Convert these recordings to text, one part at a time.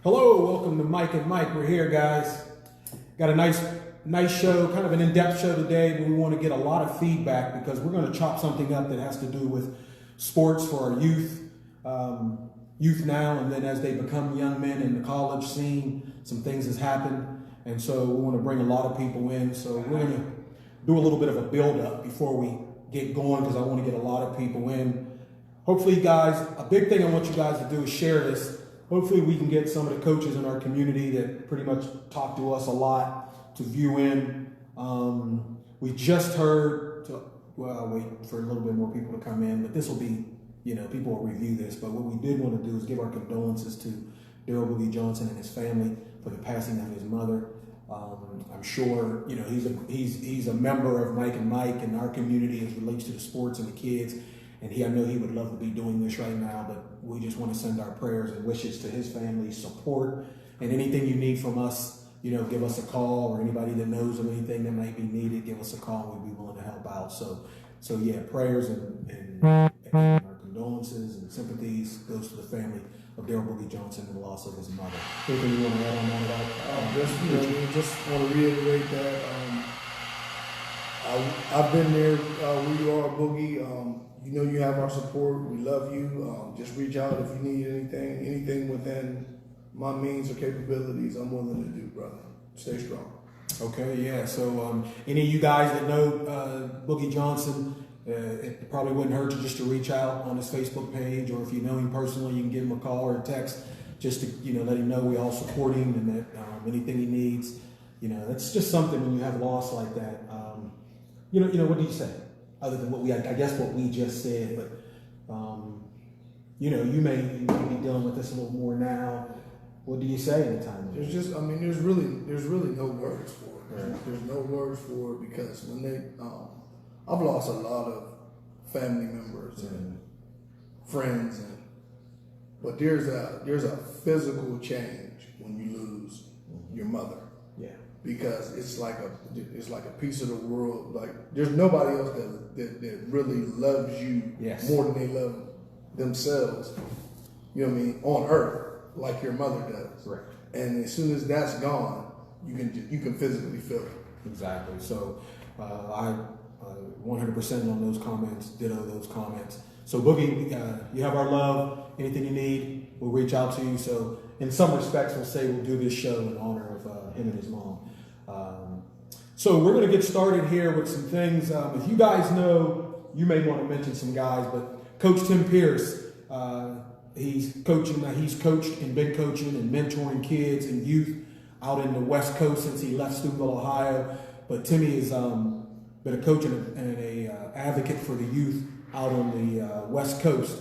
Hello, welcome to Mike and Mike. We're here, guys. Got a nice show, kind of an in-depth show today, but we want to get a lot of feedback because we're going to chop something up that has to do with sports for our youth now, and then as they become young men in the college scene, some things has happened, and so we want to bring a lot of people in. So we're going to do a little bit of a build-up before we get going because I want to get a lot of people in. Hopefully, guys, a big thing I want you guys to do is share this. Hopefully we can get some of the coaches in our community that pretty much talk to us a lot to view in. We just heard, I'll wait for a little bit more people to come in, but this will be, people will review this. But what we did want to do is give our condolences to Daryl Boogie Johnson and his family for the passing of his mother. I'm sure, he's a member of Mike and Mike and our community as it relates to the sports and the kids. And I know he would love to be doing this right now, but we just want to send our prayers and wishes to his family, support, and anything you need from us, give us a call, or anybody that knows of anything that might be needed, give us a call. We'd be willing to help out. So yeah, prayers and our condolences and sympathies goes to the family of Daryl Boogie Johnson and the loss of his mother. Anything you want to add on that about? Just want to reiterate that I've been there where you are, Boogie. You have our support. We love you. Just reach out if you need anything within my means or capabilities. I'm willing to do, brother. Stay strong. Okay, yeah. So any of you guys that know Boogie Johnson, it probably wouldn't hurt you just to reach out on his Facebook page, or if you know him personally, you can give him a call or a text just to let him know we all support him and that anything he needs. That's just something when you have loss like that. What do you say? Other than what we just said, but you may be dealing with this a little more now. What do you say in the time? There's really no words for it. Right. There's no words for it because when I've lost a lot of family members and friends, but there's a physical change when you lose your mother. Yeah. Because it's like a piece of the world. Like there's nobody else that really loves you more than they love themselves. You know what I mean? On earth, like your mother does. Right. And as soon as that's gone, you can physically feel it. Exactly. So I 100% on those comments. Ditto those comments. So Boogie, you have our love. Anything you need, we'll reach out to you. So in some respects, we'll say we'll do this show in honor of him and his mom. So we're going to get started here with some things. If you guys know, you may want to mention some guys, but Coach Tim Pierce, he's coached and been coaching and mentoring kids and youth out in the West Coast since he left Steubenville, Ohio. But Timmy has been a coach and an advocate for the youth out on the West Coast,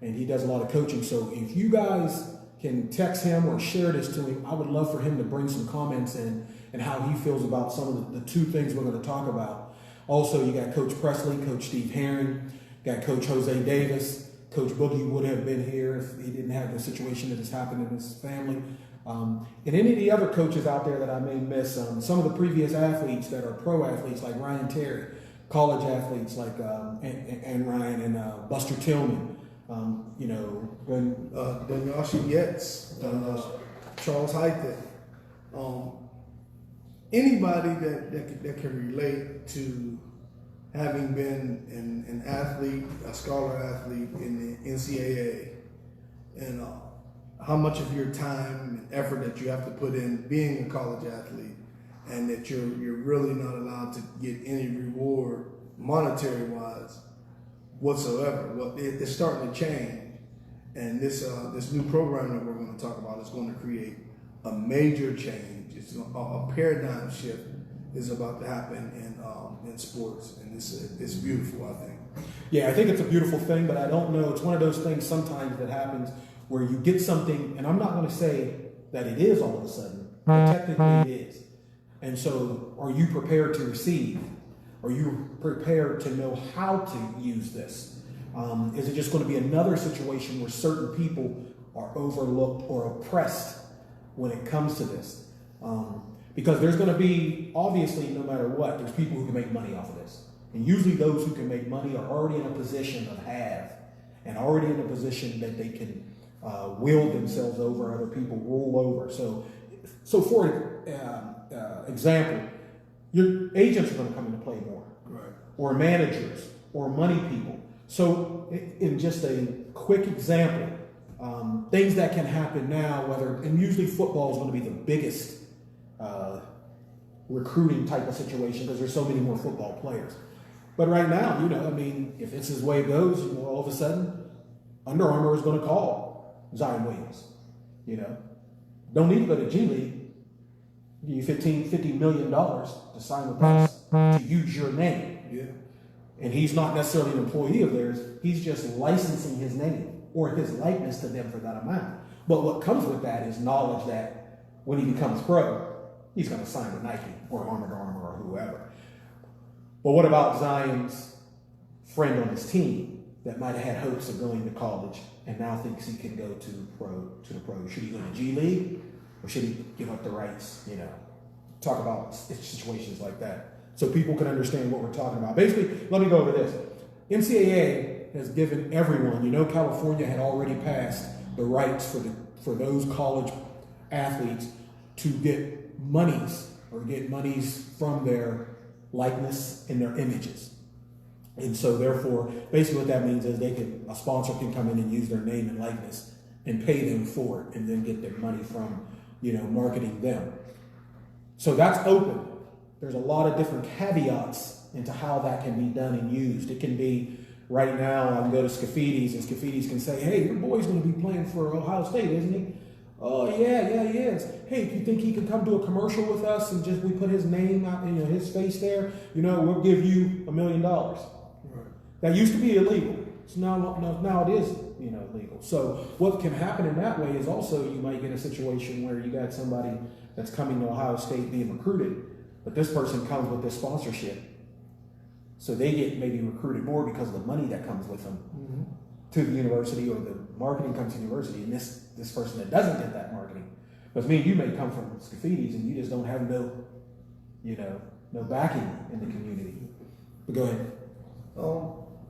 and he does a lot of coaching. So if you guys can text him or share this to him, I would love for him to bring some comments in and how he feels about some of the two things we're going to talk about. Also, you got Coach Presley, Coach Steve Herring, got Coach Jose Davis. Coach Boogie would have been here if he didn't have the situation that has happened in his family. And any of the other coaches out there that I may miss, some of the previous athletes that are pro athletes like Ryan Terry, college athletes like and Ryan and Buster Tillman. Danyashi Yates, Charles Hythe, anybody that can relate to having been an athlete, a scholar athlete in the NCAA, and how much of your time and effort that you have to put in being a college athlete, and that you're really not allowed to get any reward monetary wise whatsoever. Well, it's starting to change, and this new program that we're going to talk about is going to create a major change. It's a paradigm shift is about to happen in sports, and it's beautiful, I think. Yeah, I think it's a beautiful thing, but I don't know. It's one of those things sometimes that happens where you get something, and I'm not going to say that it is all of a sudden, but technically it is. And so, are you prepared to receive? Are you prepared to know how to use this? Is it just going to be another situation where certain people are overlooked or oppressed when it comes to this? Because there's going to be, obviously, no matter what, there's people who can make money off of this. And usually those who can make money are already in a position of have, and already in a position that they can wield themselves over other people, rule over. So for example, your agents are going to come into play more, Right. or managers, or money people. So in just a quick example, things that can happen now, and usually football is going to be the biggest recruiting type of situation because there's so many more football players. But right now, if it's his way it goes, all of a sudden, Under Armour is going to call Zion Williams. Don't need to go to G League. Give you $50 million to sign with us to use your name. Yeah. And he's not necessarily an employee of theirs. He's just licensing his name or his likeness to them for that amount. But what comes with that is knowledge that when he becomes pro, he's going to sign with Nike or Under Armour or whoever. But what about Zion's friend on his team that might have had hopes of going to college and now thinks he can go to the pro? Should he go to G League or should he give up the rights? Talk about situations like that so people can understand what we're talking about. Basically, let me go over this. NCAA has given everyone, California had already passed the rights for those college athletes to get monies from their likeness and their images. And so therefore, basically what that means is a sponsor can come in and use their name and likeness and pay them for it and then get their money from, marketing them. So that's open. There's a lot of different caveats into how that can be done and used. It can be, right now, I can go to Scafidis and Scafidis can say, hey, your boy's going to be playing for Ohio State, isn't he? Oh, yeah, he is. Hey, if you think he can come do a commercial with us and we put his name out, his face there, we'll give you $1 million. Right. That used to be illegal. So now it is, legal. So what can happen in that way is also you might get a situation where you got somebody that's coming to Ohio State being recruited, but this person comes with this sponsorship. So they get maybe recruited more because of the money that comes with them to the university, or the marketing comes to the university, and this person that doesn't get that marketing. Because me and you may come from Scafidis and you just don't have no backing in the community. But go ahead.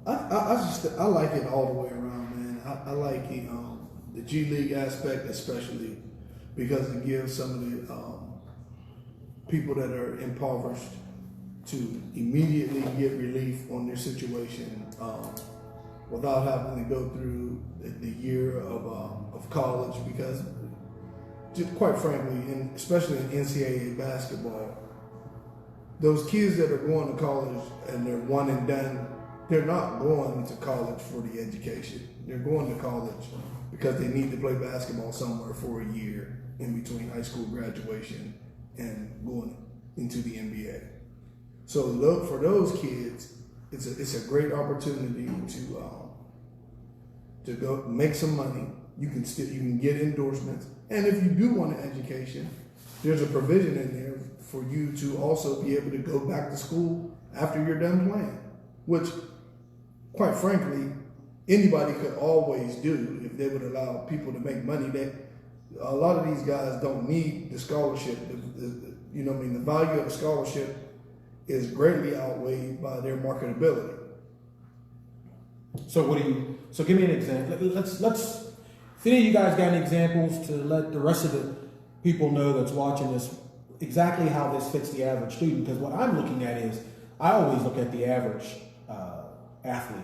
I like it all the way around, man. I like the G League aspect, especially because it gives some of the people that are impoverished to immediately get relief on their situation without having to go through the year of college. Because, just quite frankly, and especially in NCAA basketball, those kids that are going to college and they're one and done, they're not going to college for the education. They're going to college because they need to play basketball somewhere for a year in between high school graduation and going into the NBA. So look, for those kids, it's a great opportunity to go make some money. You can get endorsements, and if you do want an education, there's a provision in there for you to also be able to go back to school after you're done playing, which, quite frankly, anybody could always do if they would allow people to make money. A lot of these guys don't need the scholarship. The value of the scholarship is greatly outweighed by their marketability. So give me an example. Let's if any of you guys got any examples to let the rest of the people know that's watching this exactly how this fits the average student. Because what I'm looking at is, I always look at the average athlete.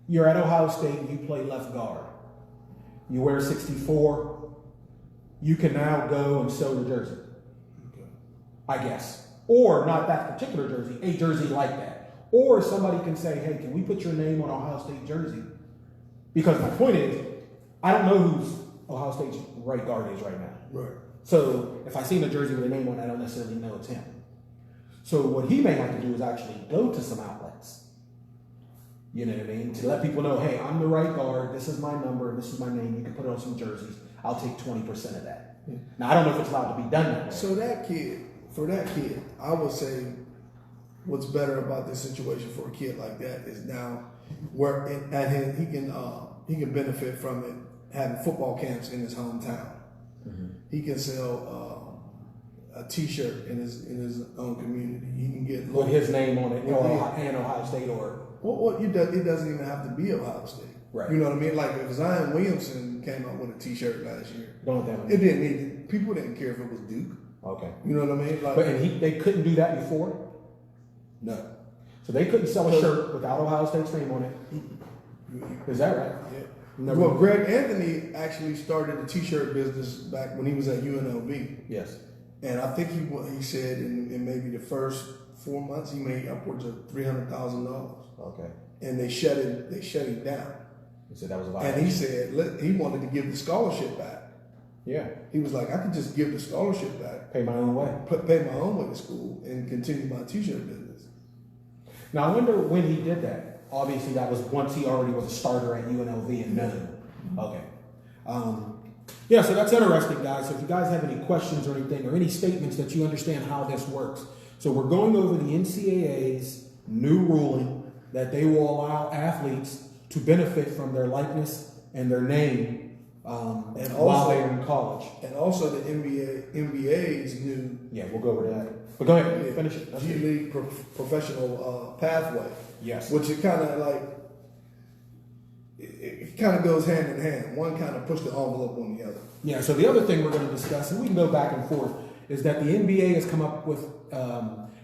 You're at Ohio State and you play left guard. You wear 64. You can now go and sell your jersey. Okay. I guess. Or not that particular jersey, a jersey like that. Or somebody can say, hey, can we put your name on Ohio State jersey? Because my point is, I don't know who's Ohio State's right guard is right now. Right. So if I see a jersey with a name on it, I don't necessarily know it's him. So what he may have to do is actually go to some outlets. You know what I mean? To let people know, hey, I'm the right guard. This is my number. This is my name. You can put it on some jerseys. I'll take 20% of that. Yeah. Now, I don't know if it's allowed to be done that way. So for that kid, I would say what's better about this situation for a kid like that is now where he can benefit from it, having football camps in his hometown. Mm-hmm. He can sell a T-shirt in his own community. He can get with his name on it, and Ohio State or. Well, it doesn't even have to be Ohio State. Right. You know what I mean? Like if Zion Williamson came out with a T-shirt last year, Don't have that it one. didn't need, people didn't care if it was Duke. Okay. You know what I mean? Like, But they couldn't do that before? no. So they couldn't sell a shirt without Ohio State's name on it. Is that right? Yeah. Never Well, knew. Greg Anthony actually started a T-shirt business back when he was at UNLV, Yes. and I think he said in maybe the first 4 months he made upwards of $300,000, Okay. and they shut it down. He said that was a And violation. he said he wanted to give the scholarship back. Yeah. He was like, I could just give the scholarship back, Pay my own way. pay my own way to school, and continue my T-shirt business. Now, I wonder when he did that. Obviously, that was once he already was a starter at UNLV and known. Okay. Yeah, so that's interesting, guys. So if you guys have any questions or anything, or any statements that you understand how this works. So we're going over the NCAA's new ruling that they will allow athletes to benefit from their likeness and their name And while also- they're in college. And also the NBA's new Yeah, we'll go over that. But go ahead, finish it. That's G good. League professional pathway. Yes. Which it kind of like, it kind of goes hand in hand. One kind of pushed the envelope on the other. Yeah, so the other thing we're going to discuss, and we can go back and forth, is that the NBA has come up with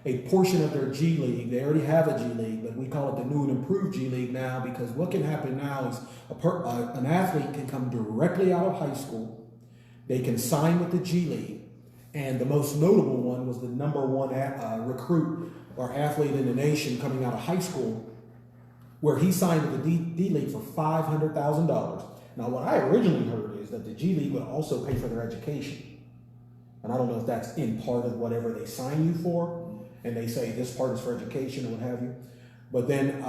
a portion of their G League. They already have a G League, but we call it the new and improved G League now, because what can happen now is an athlete can come directly out of high school. They can sign with the G League. And the most notable one was the number one recruit or athlete in the nation coming out of high school, where he signed with the D League for $500,000. Now, what I originally heard is that the G League would also pay for their education. And I don't know if that's in part of whatever they sign you for, and they say this part is for education or what have you. But then,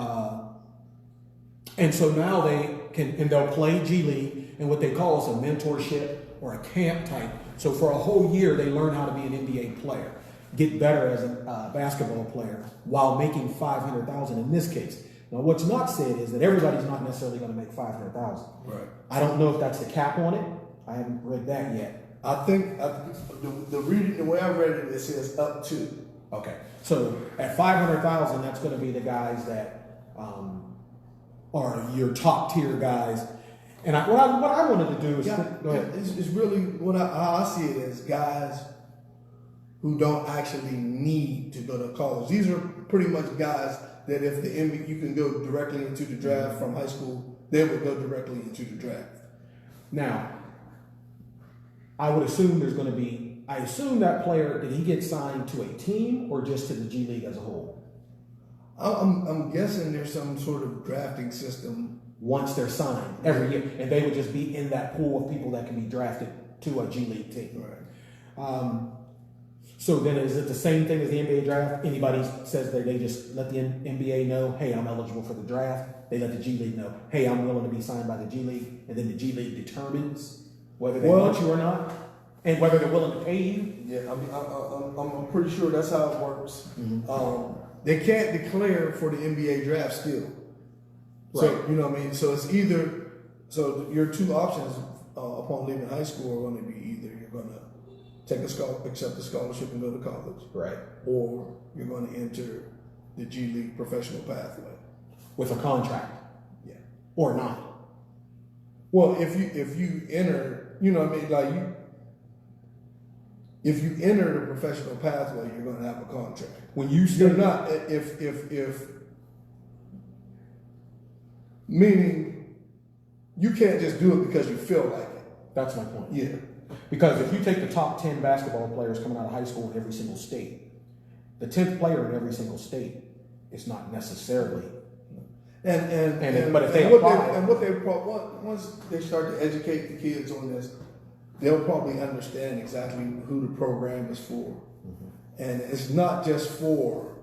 and so now they can, and they'll play G League and what they call is a mentorship or a camp type. So for a whole year, they learn how to be an NBA player, get better as a basketball player while making $500,000 in this case. Now, what's not said is that everybody's not necessarily going to make $500,000. Right. I don't know if that's the cap on it. I haven't read that yet. I think the way I read it, it says up to. Okay. So at $500,000, that's going to be the guys that are your top tier guys. And what I wanted to do is go ahead. It's really how I see it as guys who don't actually need to go to college. These are pretty much guys that if the NBA, you can go directly into the draft from high school, they would go directly into the draft. Now, I would assume there's going to be. I assume that player, did he get signed to a team or just to the G League as a whole? I'm guessing there's some sort of drafting system. Once they're signed every year, and they would just be in that pool of people that can be drafted to a G League team. Right. So then is it the same thing as the NBA draft? Anybody says that they just let the NBA know, hey, I'm eligible for the draft. They let the G League know, hey, I'm willing to be signed by the G League. And then the G League determines whether they want you or not and whether they're willing to pay you. Yeah, I mean, I'm pretty sure that's how it works. Mm-hmm. They can't declare for the NBA draft still. So, Right. you know what I mean? So it's either, so your two options upon leaving high school are going to be either you're going to accept the scholarship and go to college, Right. or you're going to enter the G League professional pathway. With a contract. Yeah. Or not. Well, if you enter, you know what I mean, like if you enter the professional pathway, you're going to have a contract. When you You're start not, if meaning you can't just do it because you feel like it. that's my point. Yeah. Because if you take the top 10 basketball players coming out of high school in every single state, the 10th player in every single state is not necessarily. But if they apply, once they start to educate the kids on this, they'll probably understand exactly who the program is for. Mm-hmm. And it's not just for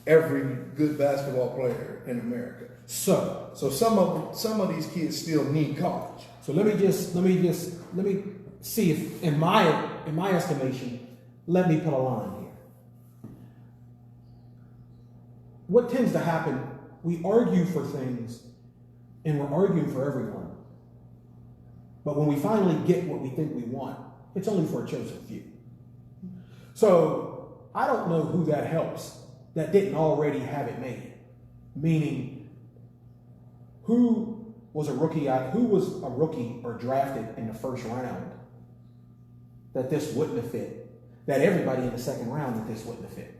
every good basketball player in America. So some of these kids still need college. So let me see if in my estimation, let me put a line here. What tends to happen, we argue for things and we're arguing for everyone. But when we finally get what we think we want, it's only for a chosen few. So I don't know who that helps that didn't already have it made. Meaning, who was a rookie? Who was a rookie or drafted in the first round that this wouldn't have fit? That everybody in the second round that this wouldn't have fit.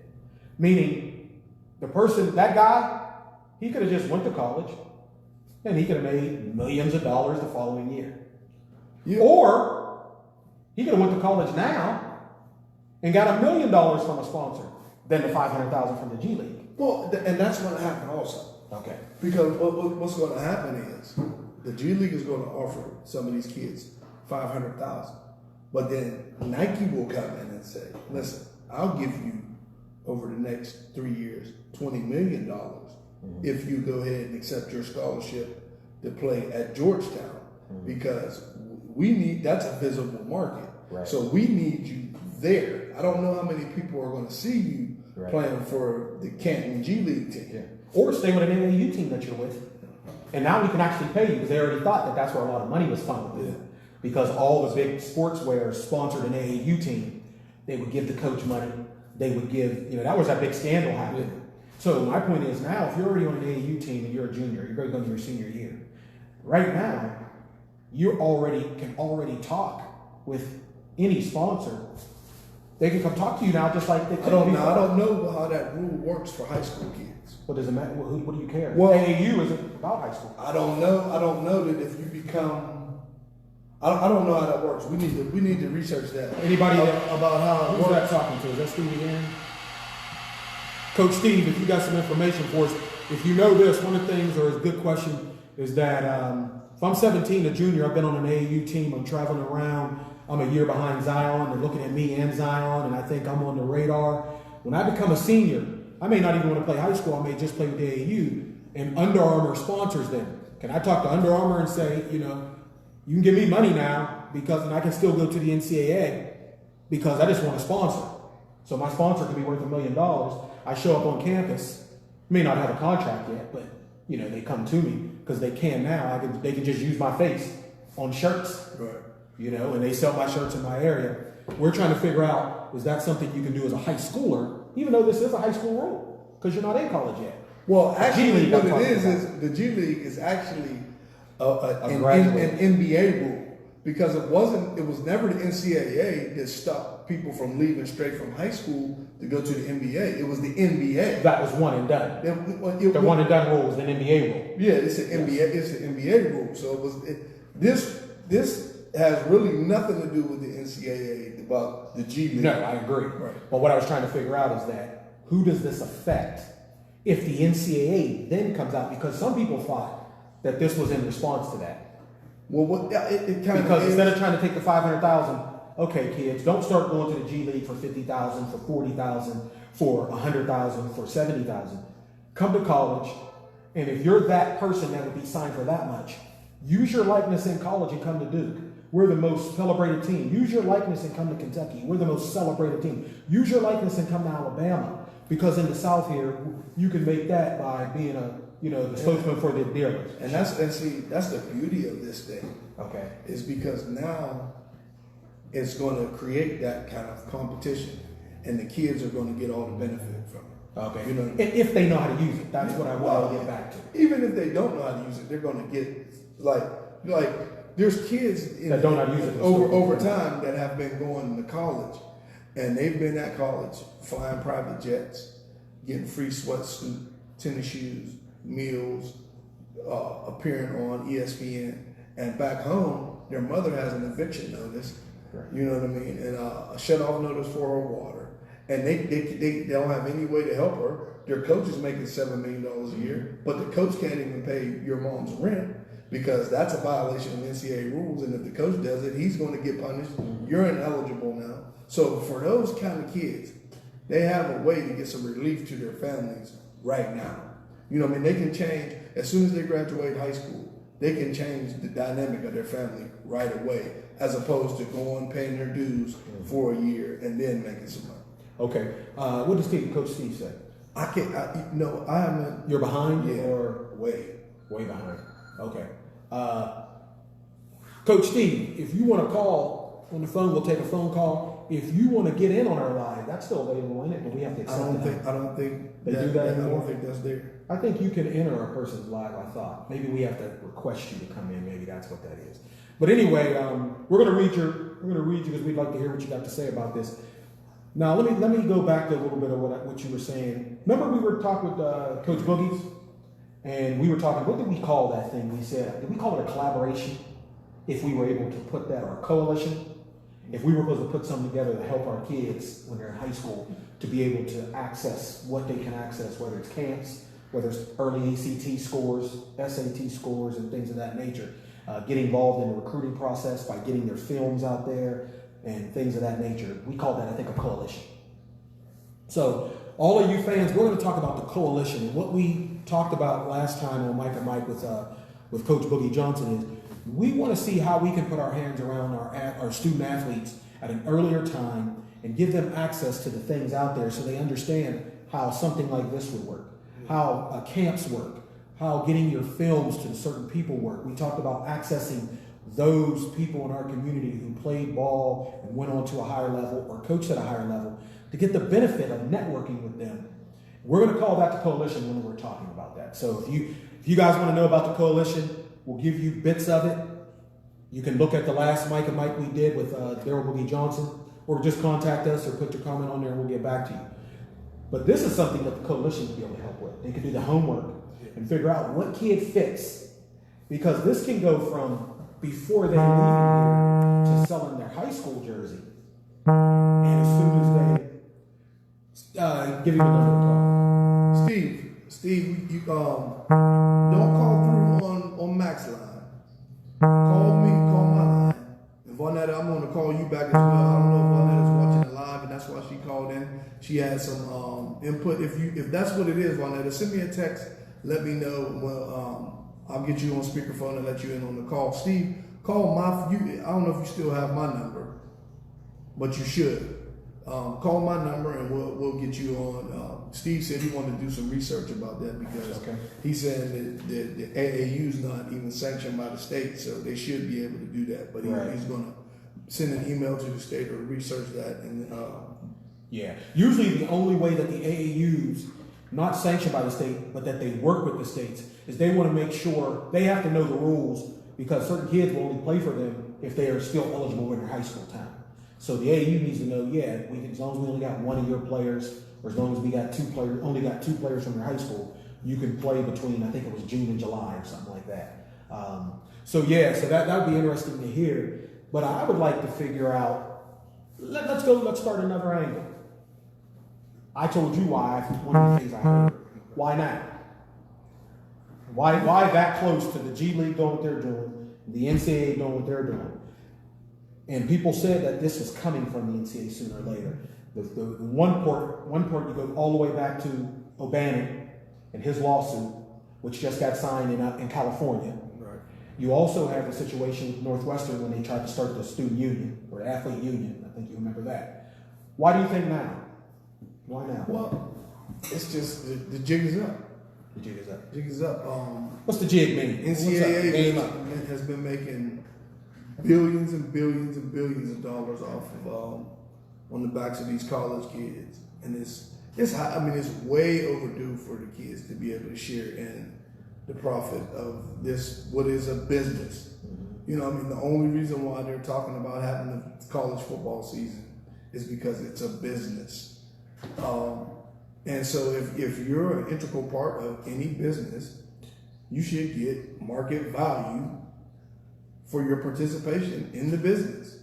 Meaning, that guy, he could have just went to college and he could have made millions of dollars the following year. Yeah. Or he could have went to college now and got $1 million from a sponsor than the $500,000 from the G League. Well, and that's going to happen also. Okay. Because what's going to happen is the G League is going to offer some of these kids $500,000, but then Nike will come in and say, "Listen, I'll give you over the next 3 years $20 million if you go ahead and accept your scholarship to play at Georgetown, because that's a visible market. Right. So we need you there. I don't know how many people are going to see you playing for the Canton G League team." Yeah. Or stay with an AAU team that you're with. And now we can actually pay you, because they already thought that that's where a lot of money was funneled. Yeah. Because all the big sportswear sponsored an AAU team. They would give the coach money. They would give, that was that big scandal happening. Yeah. So my point is now, if you're already on an AAU team and you're a junior, you're going to go to your senior year. Right now, you can already talk with any sponsor. They can come talk to you now, just like they could. I don't know how that rule works for high school kids. What does it matter? What do you care? Well, AAU isn't about high school. I don't know that if you become. I don't know how that works. We need to research that. Anybody about how it works? Who's that talking to? Is that Steve again? Coach Steve, if you got some information for us, if you know this, one of the things, or a good question, is that if I'm 17, a junior, I've been on an AAU team, I'm traveling around, I'm a year behind Zion, they're looking at me and Zion, and I think I'm on the radar. When I become a senior, I may not even want to play high school, I may just play with the AAU, and Under Armour sponsors them. Can I talk to Under Armour and say, you can give me money now, and I can still go to the NCAA because I just want a sponsor. So my sponsor could be worth $1 million. I show up on campus, may not have a contract yet, but they come to me because they can now. They can just use my face on shirts, right? And they sell my shirts in my area. We're trying to figure out, is that something you can do as a high schooler, even though this is a high school rule, because you're not in college yet. Well, actually, what it is the G League is actually an NBA rule, because it was never the NCAA that stopped people from leaving straight from high school to go to the NBA. It was the NBA. That was one and done. The one and done rule was an NBA rule. Yeah, it's an NBA. It's an NBA rule. So this has really nothing to do with the NCAA about the G League. No, I agree. Right. But what I was trying to figure out is that who does this affect if the NCAA then comes out? Because some people thought that this was in response to that. Well, it kind of because instead of trying to take the $500,000, okay, kids, don't start going to the G League for $50,000, for $40,000, for $100,000, for $70,000. Come to college, and if you're that person that would be signed for that much, use your likeness in college and come to Duke. We're the most celebrated team. Use your likeness and come to Kentucky. We're the most celebrated team. Use your likeness and come to Alabama, because in the South here, you can make that by being the spokesman for the dealers. And that's the beauty of this thing. Okay, is because now it's going to create that kind of competition, and the kids are going to get all the benefit from it. Okay, if they know how to use it, that's what I want to get back to. Even if they don't know how to use it, they're going to get like there's kids that don't know how to use it over time that have been going to college, and they've been at college flying private jets, getting free sweatsuit, tennis shoes, meals, appearing on ESPN, and back home their mother has an eviction notice. Right. You know what I mean? And a shut-off notice for her water. And they don't have any way to help her. Their coach is making $7 million a year, but the coach can't even pay your mom's rent, because that's a violation of NCAA rules. And if the coach does it, he's going to get punished. You're ineligible now. So for those kind of kids, they have a way to get some relief to their families right now. You know what I mean? They can change, as soon as they graduate high school, they can change the dynamic of their family right away, as opposed to going, paying their dues for a year and then making some money. Okay. What does Coach Steve say? I haven't. You're behind? Yeah, or way behind. Okay. Coach Steve, if you want to call on the phone. We'll take a phone call. If you want to get in on our live, that's still available in it, but we have to accept I don't think They do that I anymore? don't think that's there. I think you can enter a person's live, I thought. Maybe we have to request you to come in. Maybe that's what that is. But anyway, we're gonna read you because we'd like to hear what you got to say about this. Now let me go back to a little bit of what you were saying. Remember we were talking with Coach Boogies, and we were talking, what did we call that thing? We said, did we call it a collaboration? If we were able to put that, or a coalition, if we were supposed to put something together to help our kids when they're in high school to be able to access what they can access, whether it's camps, whether it's early ACT scores, SAT scores, and things of that nature. Get involved in the recruiting process by getting their films out there and things of that nature. We call that, I think, a coalition. So all of you fans, we're going to talk about the coalition. And what we talked about last time on Mike and Mike with Coach Boogie Johnson is we want to see how we can put our hands around our student athletes at an earlier time and give them access to the things out there so they understand how something like this would work, how camps work, how getting your films to certain people work. We talked about accessing those people in our community who played ball and went on to a higher level or coached at a higher level to get the benefit of networking with them. We're going to call that the coalition when we're talking about that. So if you guys want to know about the coalition, we'll give you bits of it. You can look at the last Mike and Mike we did with Daryl Boogie Johnson, or just contact us or put your comment on there and we'll get back to you. But this is something that the coalition can be able to help with. They can do the homework and figure out what kid fits. Because this can go from before they leave here to selling their high school jersey. And as soon as they give you the number to call. Steve, you don't call through on Max line. Call my line. And Vonetta, I'm going to call you back as well. I don't know if Vonetta's watching it live, and that's why she called in. She had some input. If that's what it is, Vonetta, send me a text. Let me know. Well, I'll get you on speakerphone and let you in on the call. Steve, call I don't know if you still have my number, but you should. Call my number and we'll get you on. Steve said he wanted to do some research about that because he said that the AAU is not even sanctioned by the state, so they should be able to do that. But he's going to send an email to the state or research that. And usually the only way that the AAUs, not sanctioned by the state, but that they work with the states, is they want to make sure they have to know the rules because certain kids will only play for them if they are still eligible in their high school time. So the AAU needs to know, as long as we only got one of your players, or as long as we got only got two players from your high school, you can play between, I think it was June and July or something like that. So that would be interesting to hear. But I would like to figure out, let's start another angle. I told you why, one of the things I heard. Why not? Why that close to the G League doing what they're doing, the NCAA doing what they're doing? And people said that this was coming from the NCAA sooner or later. The one part you go all the way back to O'Bannon and his lawsuit, which just got signed in California. right. You also have the situation with Northwestern when they tried to start the student union or athlete union. I think you remember that. Why do you think now? Why now? Well, it's just the jig is up. The jig is up. Jig is up. What's the jig mean? NCAA has been making billions and billions and billions of dollars off of on the backs of these college kids, and it's high. I mean, it's way overdue for the kids to be able to share in the profit of this, what is a business. You know, I mean, the only reason why they're talking about having the college football season is because it's a business. And so if you're an integral part of any business, you should get market value for your participation in the business.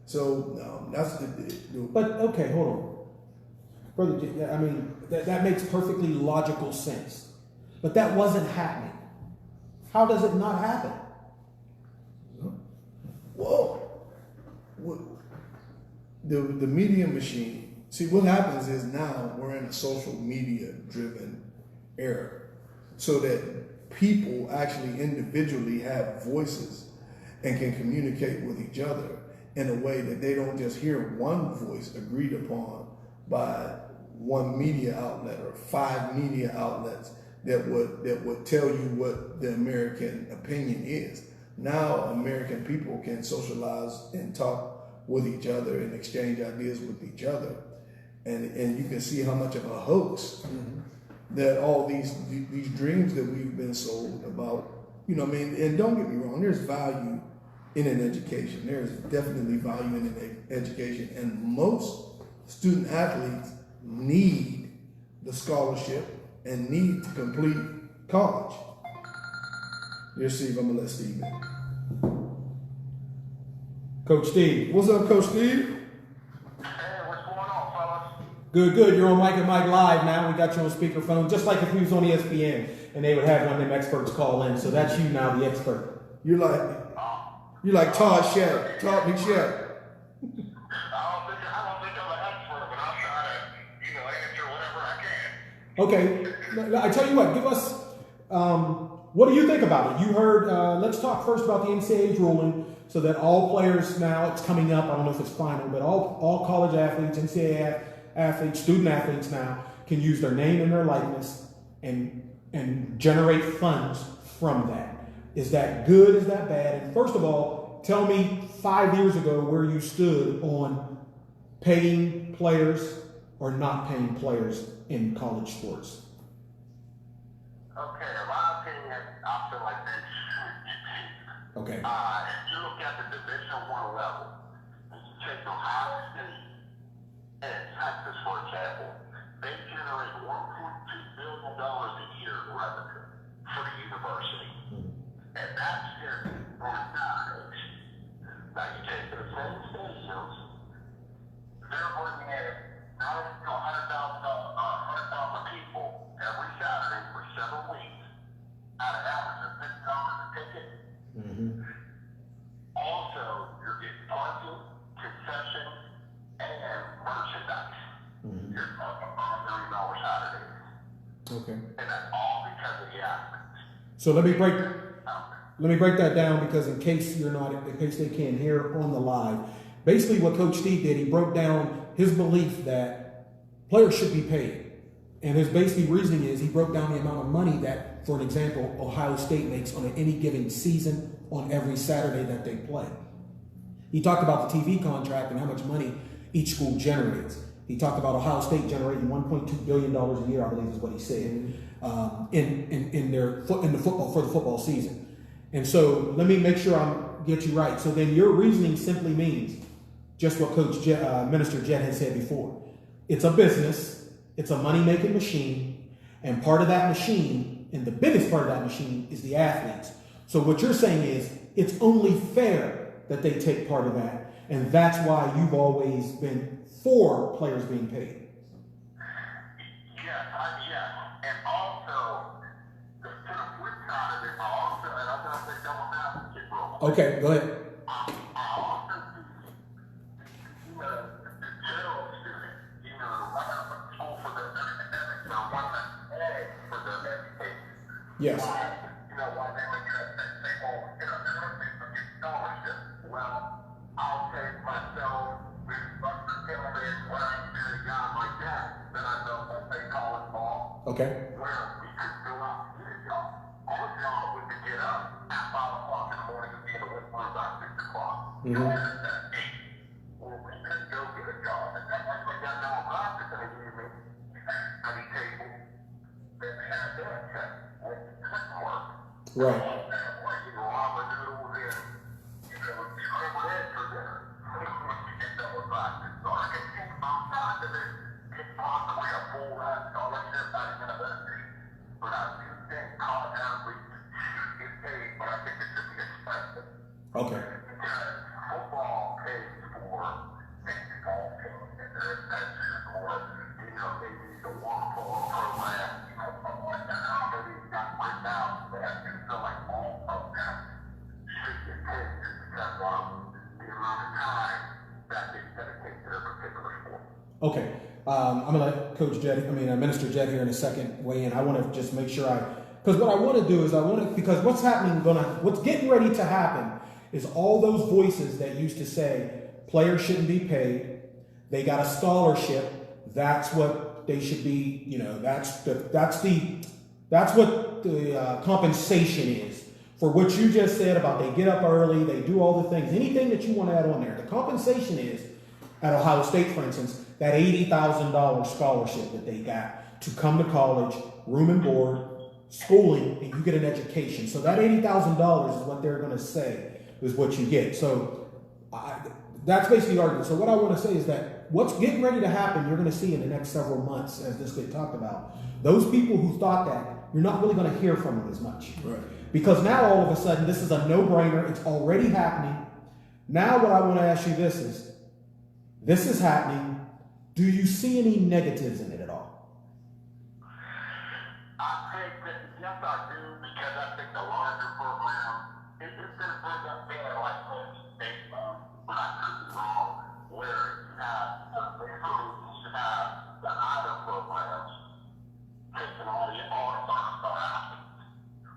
So that's But okay, hold on, brother. I mean, that makes perfectly logical sense, but that wasn't happening. How does it not happen? Well, the media machine. See, what happens is now we're in a social media driven era, so that people actually individually have voices and can communicate with each other in a way that they don't just hear one voice agreed upon by one media outlet or 5 media outlets that would tell you what the American opinion is. Now American people can socialize and talk with each other and exchange ideas with each other. And you can see how much of a hoax that all these dreams that we've been sold about, you know what I mean? And don't get me wrong, there's value in an education. There's definitely value in an education. And most student athletes need the scholarship and need to complete college. Here's Steve. I'm gonna let Steve in. Coach Steve. What's up, Coach Steve? Hey, what's going on, fellas? Good, good. You're on Mike and Mike Live now. We got you on speakerphone, just like if we was on ESPN and they would have one of them experts call in. So that's you now, the expert. You're like Todd Shaq. Todd McShaq. I don't think I'm an expert, but I'll try to, answer whatever I can. Okay. I tell you what, give us, what do you think about it? You heard, let's talk first about the NCAA's ruling so that all players now, it's coming up, I don't know if it's final, but all college athletes, NCAA athletes, student athletes now can use their name and their likeness and generate funds from that. Is that good? Is that bad? And first of all, tell me 5 years ago where you stood on paying players or not paying players in college sports. Okay, in my opinion, I feel like they should be paid. Okay. If you look at the Division I level, and you take Ohio State and Texas, for example, they generate $1.2 billion a year in revenue for the university. And that's their nowadays. Now you take the same stadiums, they're bringing in 90 to 100,000 people every Saturday for 7 weeks at an average of $50 a ticket. Also, you're getting parking, concessions, and merchandise. You're talking about $1 million Saturdays. Okay. And that's all because of the athletes. So let me break that down because in case they can't hear on the live, basically what Coach Steve did, he broke down his belief that players should be paid. And his basic reasoning is he broke down the amount of money that, for an example, Ohio State makes on any given season on every Saturday that they play. He talked about the TV contract and how much money each school generates. He talked about Ohio State generating $1.2 billion a year, I believe is what he said, in the football season. And so let me make sure I get you right. So then your reasoning simply means just what Minister Jett had said before. It's a business, it's a money-making machine, and part of that machine, and the biggest part of that machine, is the athletes. So what you're saying is it's only fair that they take part of that, and that's why you've always been for players being paid. Yes, and also to the flip side of it, and I'm going to say double advocate role. Okay, go ahead. I also see the general student, the one out of school for their academics, the one that's paid for their education. Yes. Why they would say, oh, they're looking for your scholarship. Well, I'll take myself, when I see a guy like that I know that they call it ball. Okay. Where we could go out and get a job. Our job was to get up at 5 o'clock in the morning and be in the Whitmore about 6 o'clock. At 8. Well, we couldn't go get a job. And that's like they got no practice in a evening. At the table, they had their check. It couldn't work. Right. Ramen noodles and, scrambled eggs for dinner. Get double practice. So I can think about time to get possibly a full ride scholarship at a university. But I do think college athletes should get paid, but I think it should be expensive. Okay. Because football pays for baseball teams and their expenses, or, maybe the waterpolo program, something like that. I don't know these guys right now, but I do feel like all of them should get paid just because of the amount of time that they dedicate to their particular sport. Okay. I'm going to let Minister Jett here in a second weigh in. I want to just make sure because what I want to do is because what's getting ready to happen is all those voices that used to say players shouldn't be paid, they got a scholarship, that's what they should be, that's what the compensation is for what you just said about they get up early, they do all the things, anything that you want to add on there. The compensation is, at Ohio State, for instance, that $80,000 scholarship that they got to come to college, room and board, schooling, and you get an education. So that $80,000 is what they're going to say is what you get. So that's basically the argument. So what I want to say is that what's getting ready to happen, you're going to see in the next several months as this gets talked about. Those people who thought that, you're not really going to hear from them as much. Right. Because now all of a sudden, this is a no-brainer. It's already happening. Now what I want to ask you is, this is happening. Do you see any negatives in it at all? I think that, yes, I do, because I think the larger program, it's going to bring up there like this, based on what I could be wrong, where you have the other programs taking all the five-star athletes,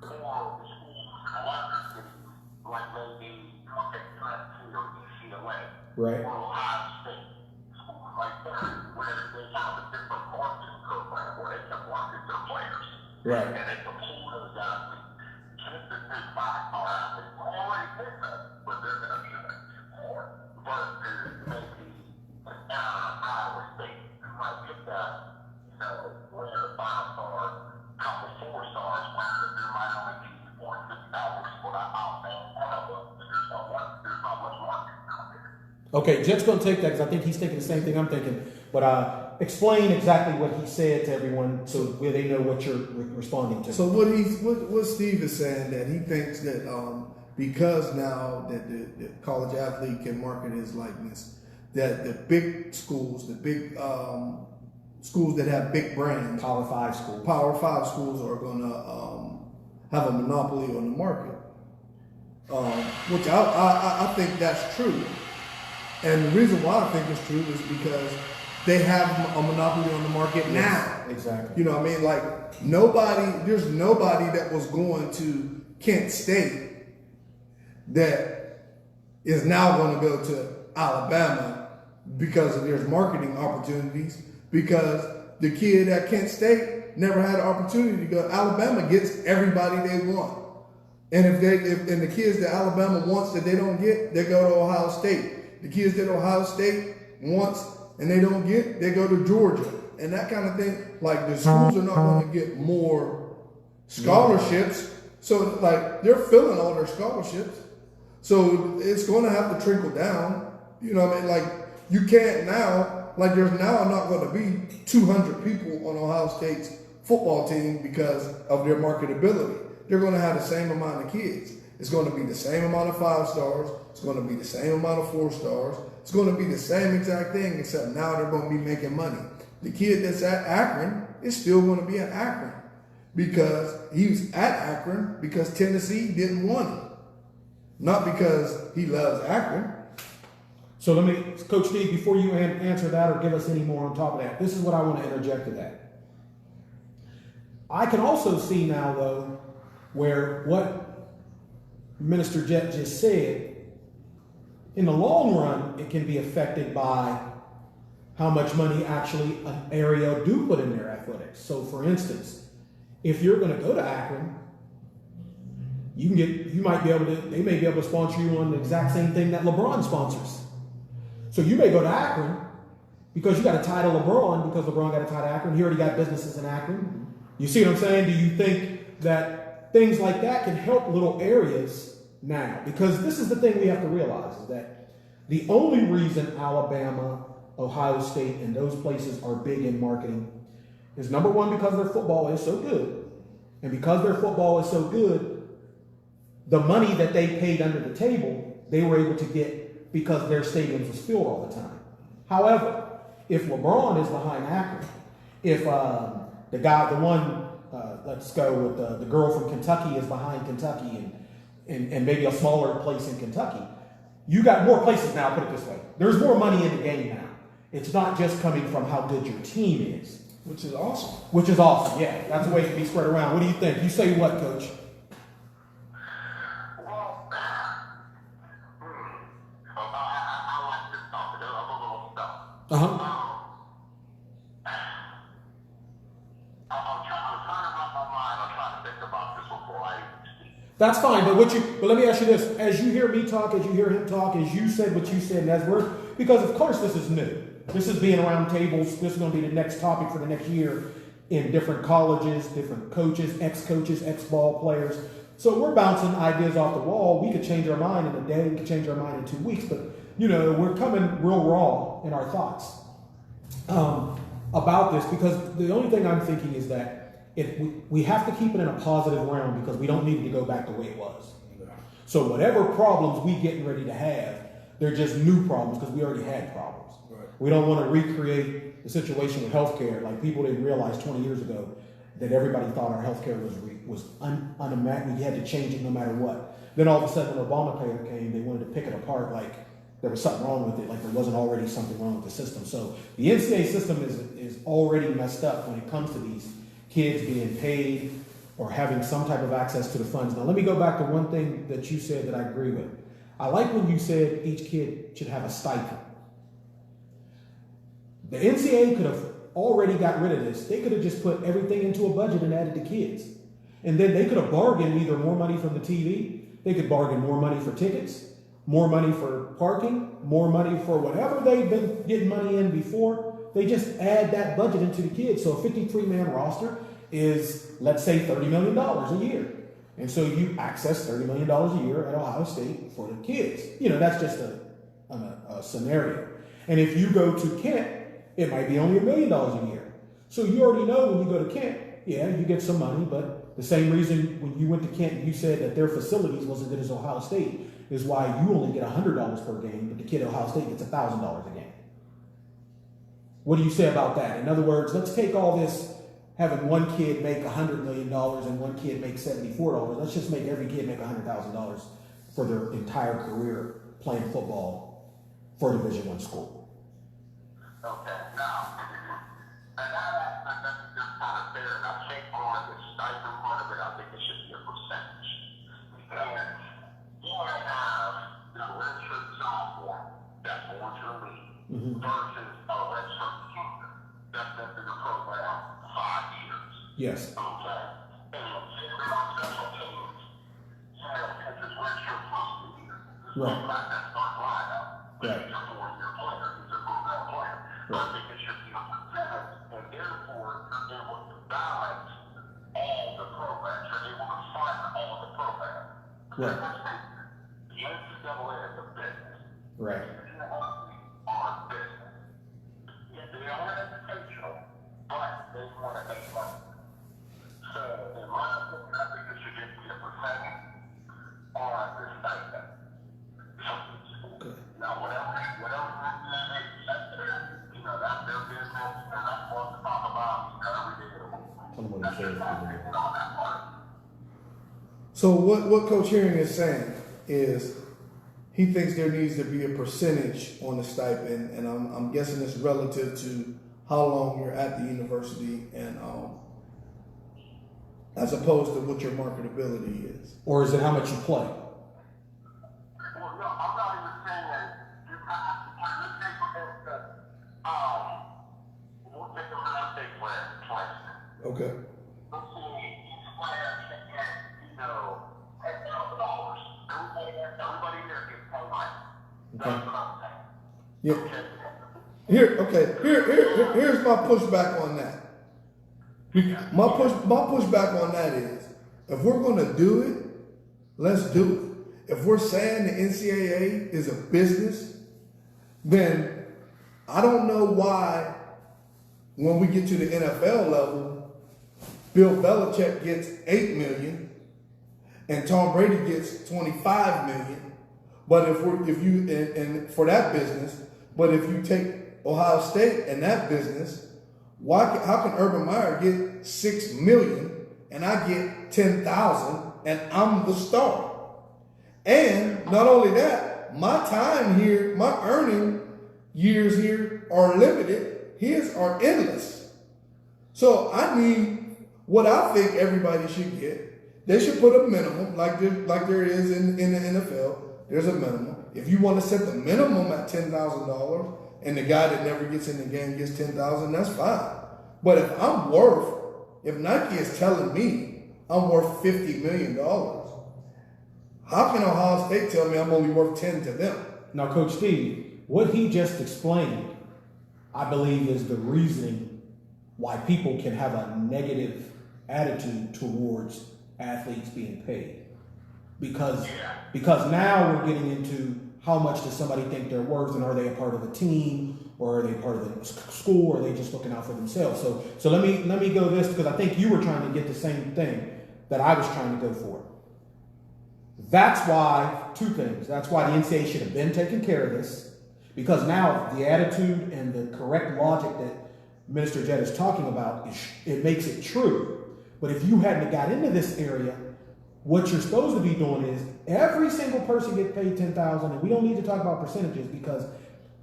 or the schools in the larger cities, like maybe USC or UCLA, Right. or Ohio State, schools like that, where they have a different marketing program where they can market their players. Right. And they can pull those athletes. Just the big five-star athletes already did that, but they're going to be more versus maybe Iowa State, who might get that, where a five-star, couple four-stars, where there might only be $450 for that outbound. There's not much market out there. Okay, Jet's going to take that because I think he's thinking the same thing I'm thinking. But explain exactly what he said to everyone so where they know what you're responding to. So what Steve is saying, that he thinks that because now that the college athlete can market his likeness, that the big schools, the big schools that have big brands, Power 5 school. Power 5 schools are going to have a monopoly on the market, which I think that's true. And the reason why I think it's true is because they have a monopoly on the market now. Exactly. You know what I mean? Like there's nobody that was going to Kent State that is now going to go to Alabama because there's marketing opportunities, because the kid at Kent State never had an opportunity to go. Alabama gets everybody they want. And if the kids that Alabama wants that they don't get, they go to Ohio State. The kids that Ohio State wants and they don't get, they go to Georgia. And that kind of thing. Like, the schools are not going to get more scholarships. So, like, they're filling all their scholarships. So it's going to have to trickle down. You know what I mean? Like, you can't now, like, there's now not going to be 200 people on Ohio State's football team because of their marketability. They're going to have the same amount of kids. It's going to be the same amount of 5 stars. It's going to be the same amount of 4 stars. It's going to be the same exact thing, except now they're going to be making money. The kid that's at Akron is still going to be at Akron because he was at Akron because Tennessee didn't want him. Not because he loves Akron. So let me, Coach Steve, before you answer that or give us any more on top of that, this is what I want to interject to that. I can also see now, though, where what Minister Jet just said, in the long run, it can be affected by how much money actually an area do put in their athletics. So, for instance, if you're going to go to Akron, they may be able to sponsor you on the exact same thing that LeBron sponsors. So you may go to Akron because you got a tie to LeBron, because LeBron got a tie to Akron. He already got businesses in Akron. You see what I'm saying? Do you think that things like that can help little areas now? Because this is the thing we have to realize, is that the only reason Alabama, Ohio State, and those places are big in marketing is, number one, because their football is so good. And because their football is so good, the money that they paid under the table, they were able to get because their stadiums was filled all the time. However, if LeBron is behind Akron, if let's go with the girl from Kentucky is behind Kentucky and maybe a smaller place in Kentucky, you got more places now, put it this way. There's more money in the game now. It's not just coming from how good your team is. Which is awesome. Which is awesome, yeah. That's the way it can be spread around. What do you think? You say what, Coach? Well, I like this topic. I'm a little stuck. I'm trying to wrap my mind. I'm trying to think about this before I speak. That's fine, but let me ask you this: as you hear me talk, as you hear him talk, as you said what you said, and as we're, because of course this is new. This is being around tables. This is going to be the next topic for the next year in different colleges, different coaches, ex-coaches, ex-ball players. So we're bouncing ideas off the wall. We could change our mind in a day. We could change our mind in 2 weeks. But we're coming real raw in our thoughts about this, because the only thing I'm thinking is that if we have to keep it in a positive realm, because we don't need it to go back the way it was. So whatever problems we getting ready to have, they're just new problems because we already had problems. Right. We don't want to recreate the situation with healthcare. Like, people didn't realize 20 years ago that everybody thought our healthcare was unimaginable. We had to change it no matter what. Then all of a sudden when Obamacare came, they wanted to pick it apart like there was something wrong with it, like there wasn't already something wrong with the system. So the NCAA system is already messed up when it comes to these kids being paid or having some type of access to the funds. Now let me go back to one thing that you said that I agree with. I like when you said each kid should have a stipend. The NCAA could have already got rid of this. They could have just put everything into a budget and added the kids. And then they could have bargained either more money from the TV, they could bargain more money for tickets, more money for parking, more money for whatever they've been getting money in before. They just add that budget into the kids. So a 53-man roster is, let's say, $30 million a year. And so you access $30 million a year at Ohio State for the kids. That's just a scenario. And if you go to Kent, it might be only $1 million a year. So you already know when you go to Kent, yeah, you get some money, but the same reason when you went to Kent, you said that their facilities wasn't good as Ohio State is why you only get $100 per game, but the kid at Ohio State gets $1,000 a game. What do you say about that? In other words, let's take all this, having one kid make $100 million and one kid make $74. Let's just make every kid make $100,000 for their entire career playing football for a Division I school. Okay, now, and that's just kind of fair. And I think on the stipend part of it, I think it should be a percentage. Because you want to have the redshirt sophomore that's going to the league versus a redshirt junior that's been in the program 5 years. Yes. Okay. And there are special teams, because it's redshirt junior. Right. Not that start lineup. Right. He's a 4-year player. He's a program player. I think it should be a percentage, and therefore you're able to balance all the programs. You're able to fund all the programs. Right. The NCAA is a business. Right. The universities are a business. Yeah, they are educational, but they want to make money. So, in my opinion, I think it should just be a percentage on the stipend. Okay. Now, whatever that's their business, and that's what to talk about every day. Tell them what he said. So what Coach Herring is saying is he thinks there needs to be a percentage on the stipend, and I'm guessing it's relative to how long you're at the university and as opposed to what your marketability is. Or is it how much you play? Well, no, I'm not even saying that you have to play. Let's take, for instance, we'll take the real estate player, Okay. let's say each player should get, $10,000. Everybody here gets 10 money. That's what I'm saying. Yeah. Here's my pushback on that. My pushback on that is, if we're going to do it, let's do it. If we're saying the NCAA is a business, then I don't know why when we get to the NFL level, Bill Belichick gets $8 million and Tom Brady gets $25 million. But if for that business, but if you take Ohio State and that business, how can Urban Meyer get $6 million and I get 10,000 and I'm the star? And not only that, my time here, my earning years here are limited. His are endless. So I need what I think everybody should get. They should put a minimum like there is in the NFL. There's a minimum. If you want to set the minimum at $10,000 and the guy that never gets in the game gets $10,000, that's fine. But if Nike is telling me I'm worth $50 million How can Ohio State tell me I'm only worth 10 to them? Now, Coach Steve, what he just explained, I believe, is the reasoning why people can have a negative attitude towards athletes being paid. Because now we're getting into how much does somebody think they're worth, and are they a part of a team, or are they part of the school, or are they just looking out for themselves? So let me go this, because I think you were trying to get the same thing that I was trying to go for. That's why, two things. That's why the NCAA should have been taking care of this, because now the attitude and the correct logic that Minister Jett is talking about, it makes it true. But if you hadn't got into this area, what you're supposed to be doing is every single person gets paid $10,000, and we don't need to talk about percentages because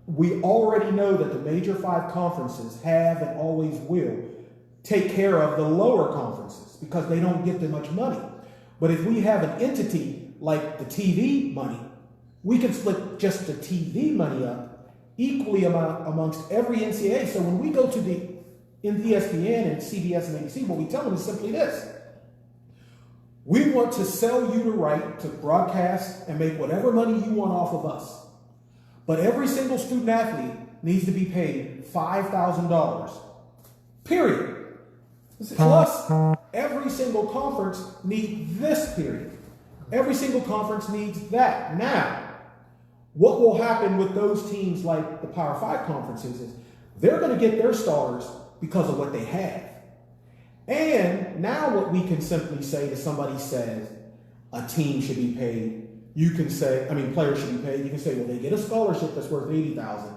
we already know that the major 5 conferences have and always will take care of the lower conferences because they don't get that much money. But if we have an entity like the TV money, we can split just the TV money up equally amongst every NCAA. So when we go to in ESPN and CBS and ABC, what we tell them is simply this: we want to sell you the right to broadcast and make whatever money you want off of us. But every single student athlete needs to be paid $5,000, period. Plus, every single conference needs this, period. Every single conference needs that. Now, what will happen with those teams like the Power 5 conferences is they're going to get their stars because of what they have. And now what we can simply say to somebody says a team should be paid, you can say, players should be paid. You can say, well, they get a scholarship that's worth $80,000,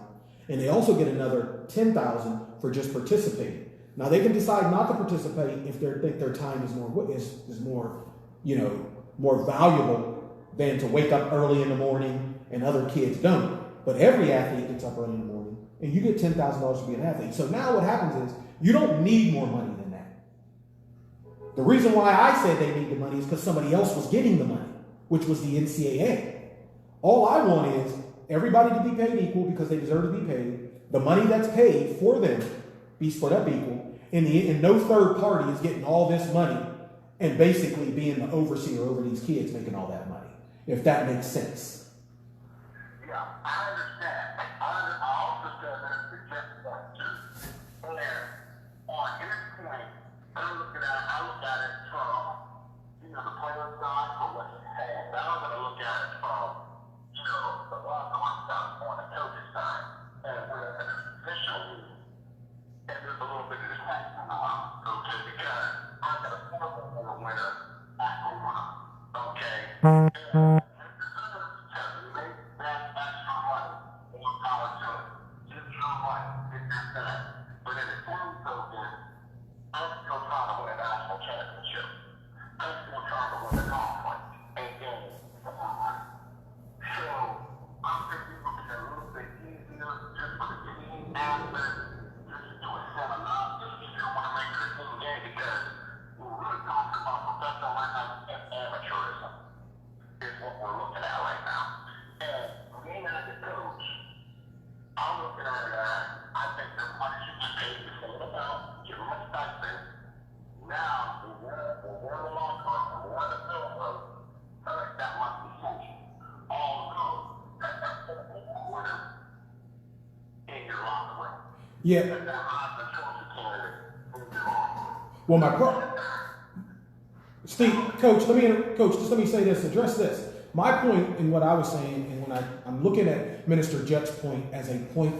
and they also get another $10,000 for just participating. Now they can decide not to participate if they think their time is more valuable than to wake up early in the morning and other kids don't. But every athlete gets up early in the morning, and you get $10,000 to be an athlete. So now what happens is you don't need more money than that. The reason why I said they need the money is because somebody else was getting the money, which was the NCAA. All I want is everybody to be paid equal because they deserve to be paid. The money that's paid for them be split up equal, and no third party is getting all this money and basically being the overseer over these kids making all that money, if that makes sense. Yeah, I understand. I also said that it's just point too. And on his point, I look at it from, the player side for what he's saying. Now I'm going to look at it from, the one side on the coach's side. And we're in a official league. And there's a little bit of distinction now, okay? Because I'm going to force them for a winner at home, okay? And Yeah. Well, Steve, Coach, let me say this, address this. My point in what I was saying, and when I'm looking at Minister Jett's point as a point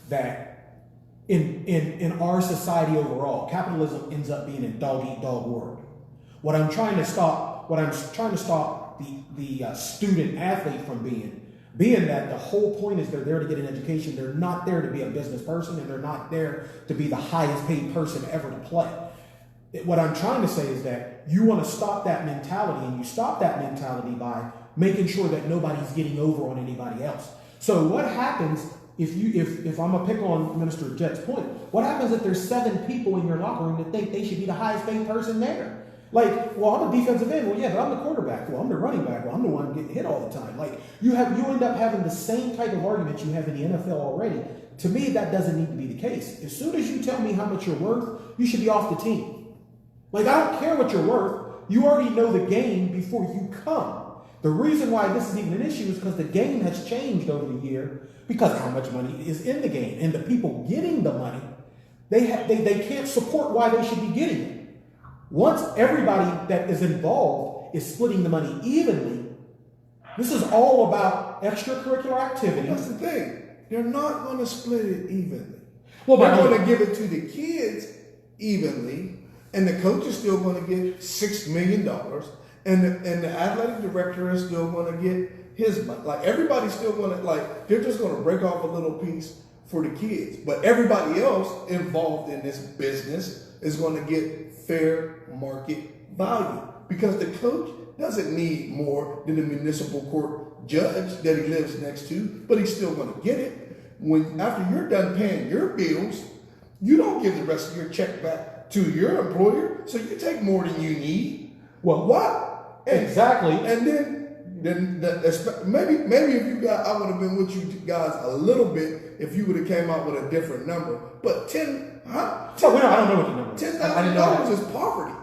that in our society overall, capitalism ends up being a dog-eat-dog world. What I'm trying to stop the student athlete from being that the whole point is they're there to get an education. They're not there to be a business person, and they're not there to be the highest paid person ever to play. What I'm trying to say is that you want to stop that mentality, and you stop that mentality by making sure that nobody's getting over on anybody else. So what happens if I'm gonna pick on Minister Jett's point, what happens if there's 7 people in your locker room that think they should be the highest paid person there? Like, well, I'm a defensive end. Well, yeah, but I'm the quarterback. Well, I'm the running back. Well, I'm the one getting hit all the time. Like, you end up having the same type of arguments you have in the NFL already. To me, that doesn't need to be the case. As soon as you tell me how much you're worth, you should be off the team. Like, I don't care what you're worth. You already know the game before you come. The reason why this is even an issue is because the game has changed over the year because of how much money is in the game. And the people getting the money, they can't support why they should be getting it. Once everybody that is involved is splitting the money evenly, this is all about extracurricular activity. That's the thing. They're not going to split it evenly. Well, They're going to give it to the kids evenly, and the coach is still going to get $6 million, and the athletic director is still going to get his money. Like, everybody's still going to, like, they're just going to break off a little piece for the kids. But everybody else involved in this business is going to get fair market value, because the coach doesn't need more than the municipal court judge that he lives next to, but he's still going to get it. When after you're done paying your bills, you don't give the rest of your check back to your employer, so you take more than you need. Well, what? Exactly. And then maybe if you guys, I would have been with you guys a little bit if you would have came out with a different number. But I don't know what the number is. $10,000 is poverty.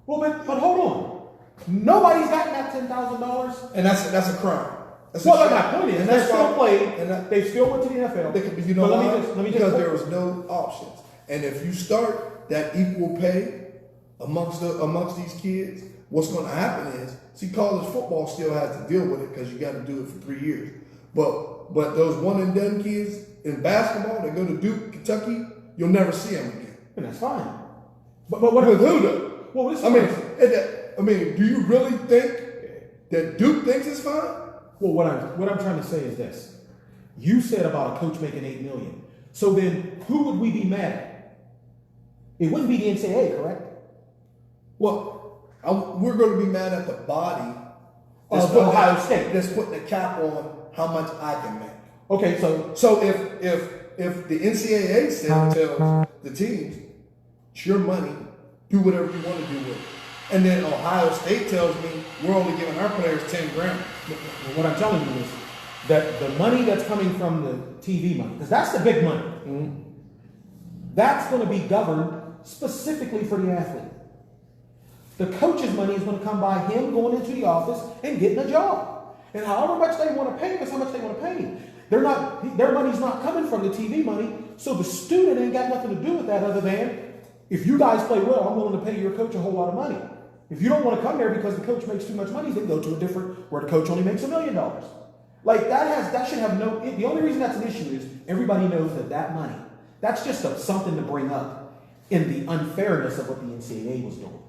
Well, but hold on. Nobody's gotten that $10,000. And that's a crime. That's my point is, they still played, and they still went to the NFL. You know why? Let me Because just there was no options. And if you start that equal pay amongst these kids, what's going to happen is, see, college football still has to deal with it because you got to do it for 3 years. But those one and done kids in basketball that go to Duke, Kentucky, you'll never see them again. And that's fine. But what with who though? Well, I mean, do you really think that Duke thinks it's fine? Well, what I'm trying to say is this. You said about a coach making $8 million. So then who would we be mad at? It wouldn't be the NCAA, correct? Well, we're going to be mad at the body of Ohio State that's putting a cap on how much I can make. Okay, so if the NCAA tells the teams, it's your money, do whatever you want to do with it. And then Ohio State tells me we're only giving our players $10 grand. What I'm telling you is that the money that's coming from the TV money, because that's the big money, that's going to be governed specifically for the athlete. The coach's money is going to come by him going into the office and getting a job. And however much they want to pay him is how much they want to pay him. Their money's not coming from the TV money, so the student ain't got nothing to do with that other than, if you guys play well, I'm willing to pay your coach a whole lot of money. If you don't want to come there because the coach makes too much money, then go to a different, where the coach only makes $1 million. Like, that should have no, the only reason that's an issue is everybody knows that money, that's just something to bring up in the unfairness of what the NCAA was doing.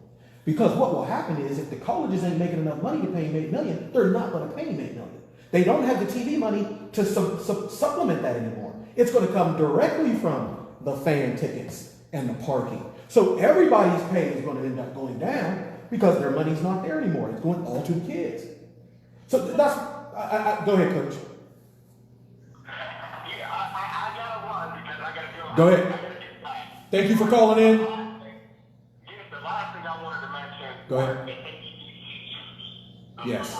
Because what will happen is, if the colleges ain't making enough money to pay him $8 million, they're not going to pay him $8 million. They don't have the TV money to supplement that anymore. It's going to come directly from the fan tickets and the parking. So everybody's pay is going to end up going down because their money's not there anymore. It's going all to the kids. So that's, go ahead, Coach. Yeah, I gotta run because I gotta go ahead. Thank you for calling in. The last thing I wanted to mention. Go ahead. Yes.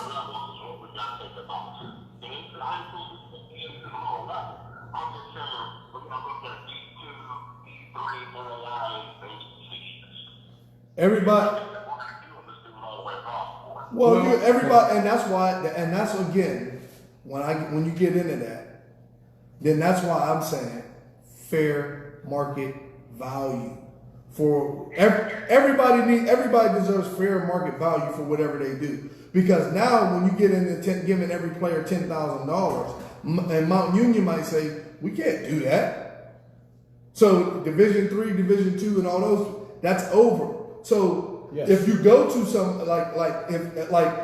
Everybody. Well, everybody, and that's again, when you get into that, then that's why I'm saying fair market value for everybody deserves fair market value for whatever they do. Because now when you get into giving every player $10,000, and Mount Union might say, we can't do that. So Division III, Division II, and all those, that's over. So yes. If you go to some like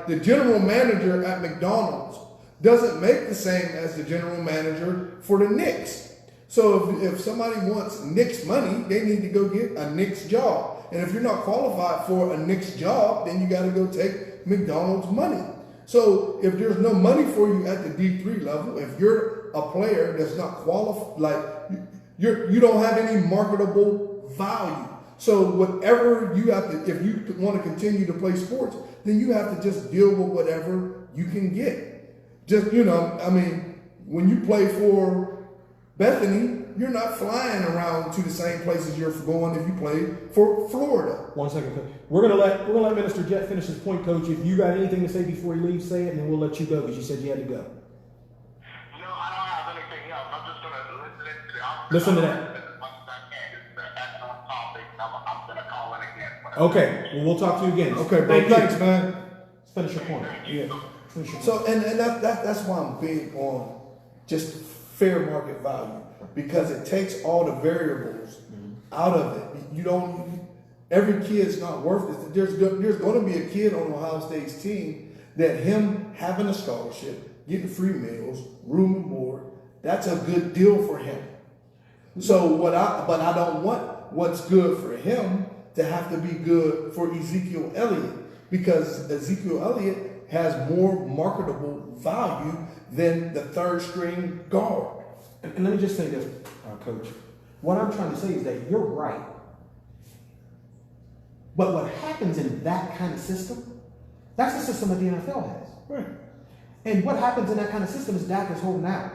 the general manager at McDonald's doesn't make the same as the general manager for the Knicks. So if somebody wants Knicks money, they need to go get a Knicks job. And if you're not qualified for a Knicks job, then you got to go take McDonald's money. So if there's no money for you at the D3 level, if you're a player that's not qualified, like you don't have any marketable value. So whatever you have to, if you want to continue to play sports, then you have to just deal with whatever you can get. Just, I mean, when you play for Bethany, you're not flying around to the same places you're going if you play for Florida. 1 second, Coach. We're gonna let Minister Jet finish his point, Coach. If you got anything to say before he leaves, say it, and then we'll let you go because you said you had to go. No, I don't have anything else. I'm just gonna Listen to that. As much as I can. It's an excellent topic. I'm gonna call in again. Okay, well, we'll talk to you again. Okay, bro. Thank you. Thanks, man. Let's finish your point. Yeah. Finish your point. So, and that's why I'm big on just fair market value, because it takes all the variables out of it. You don't. Every kid's not worth it. There's going to be a kid on Ohio State's team that him having a scholarship, getting free meals, room and board, that's a good deal for him. So but I don't want what's good for him to have to be good for Ezekiel Elliott, because Ezekiel Elliott has more marketable value than the third string guard. And let me just say this, Coach. What I'm trying to say is that you're right. But what happens in that kind of system, that's the system that the NFL has. Right. And what happens in that kind of system is Dak is holding out.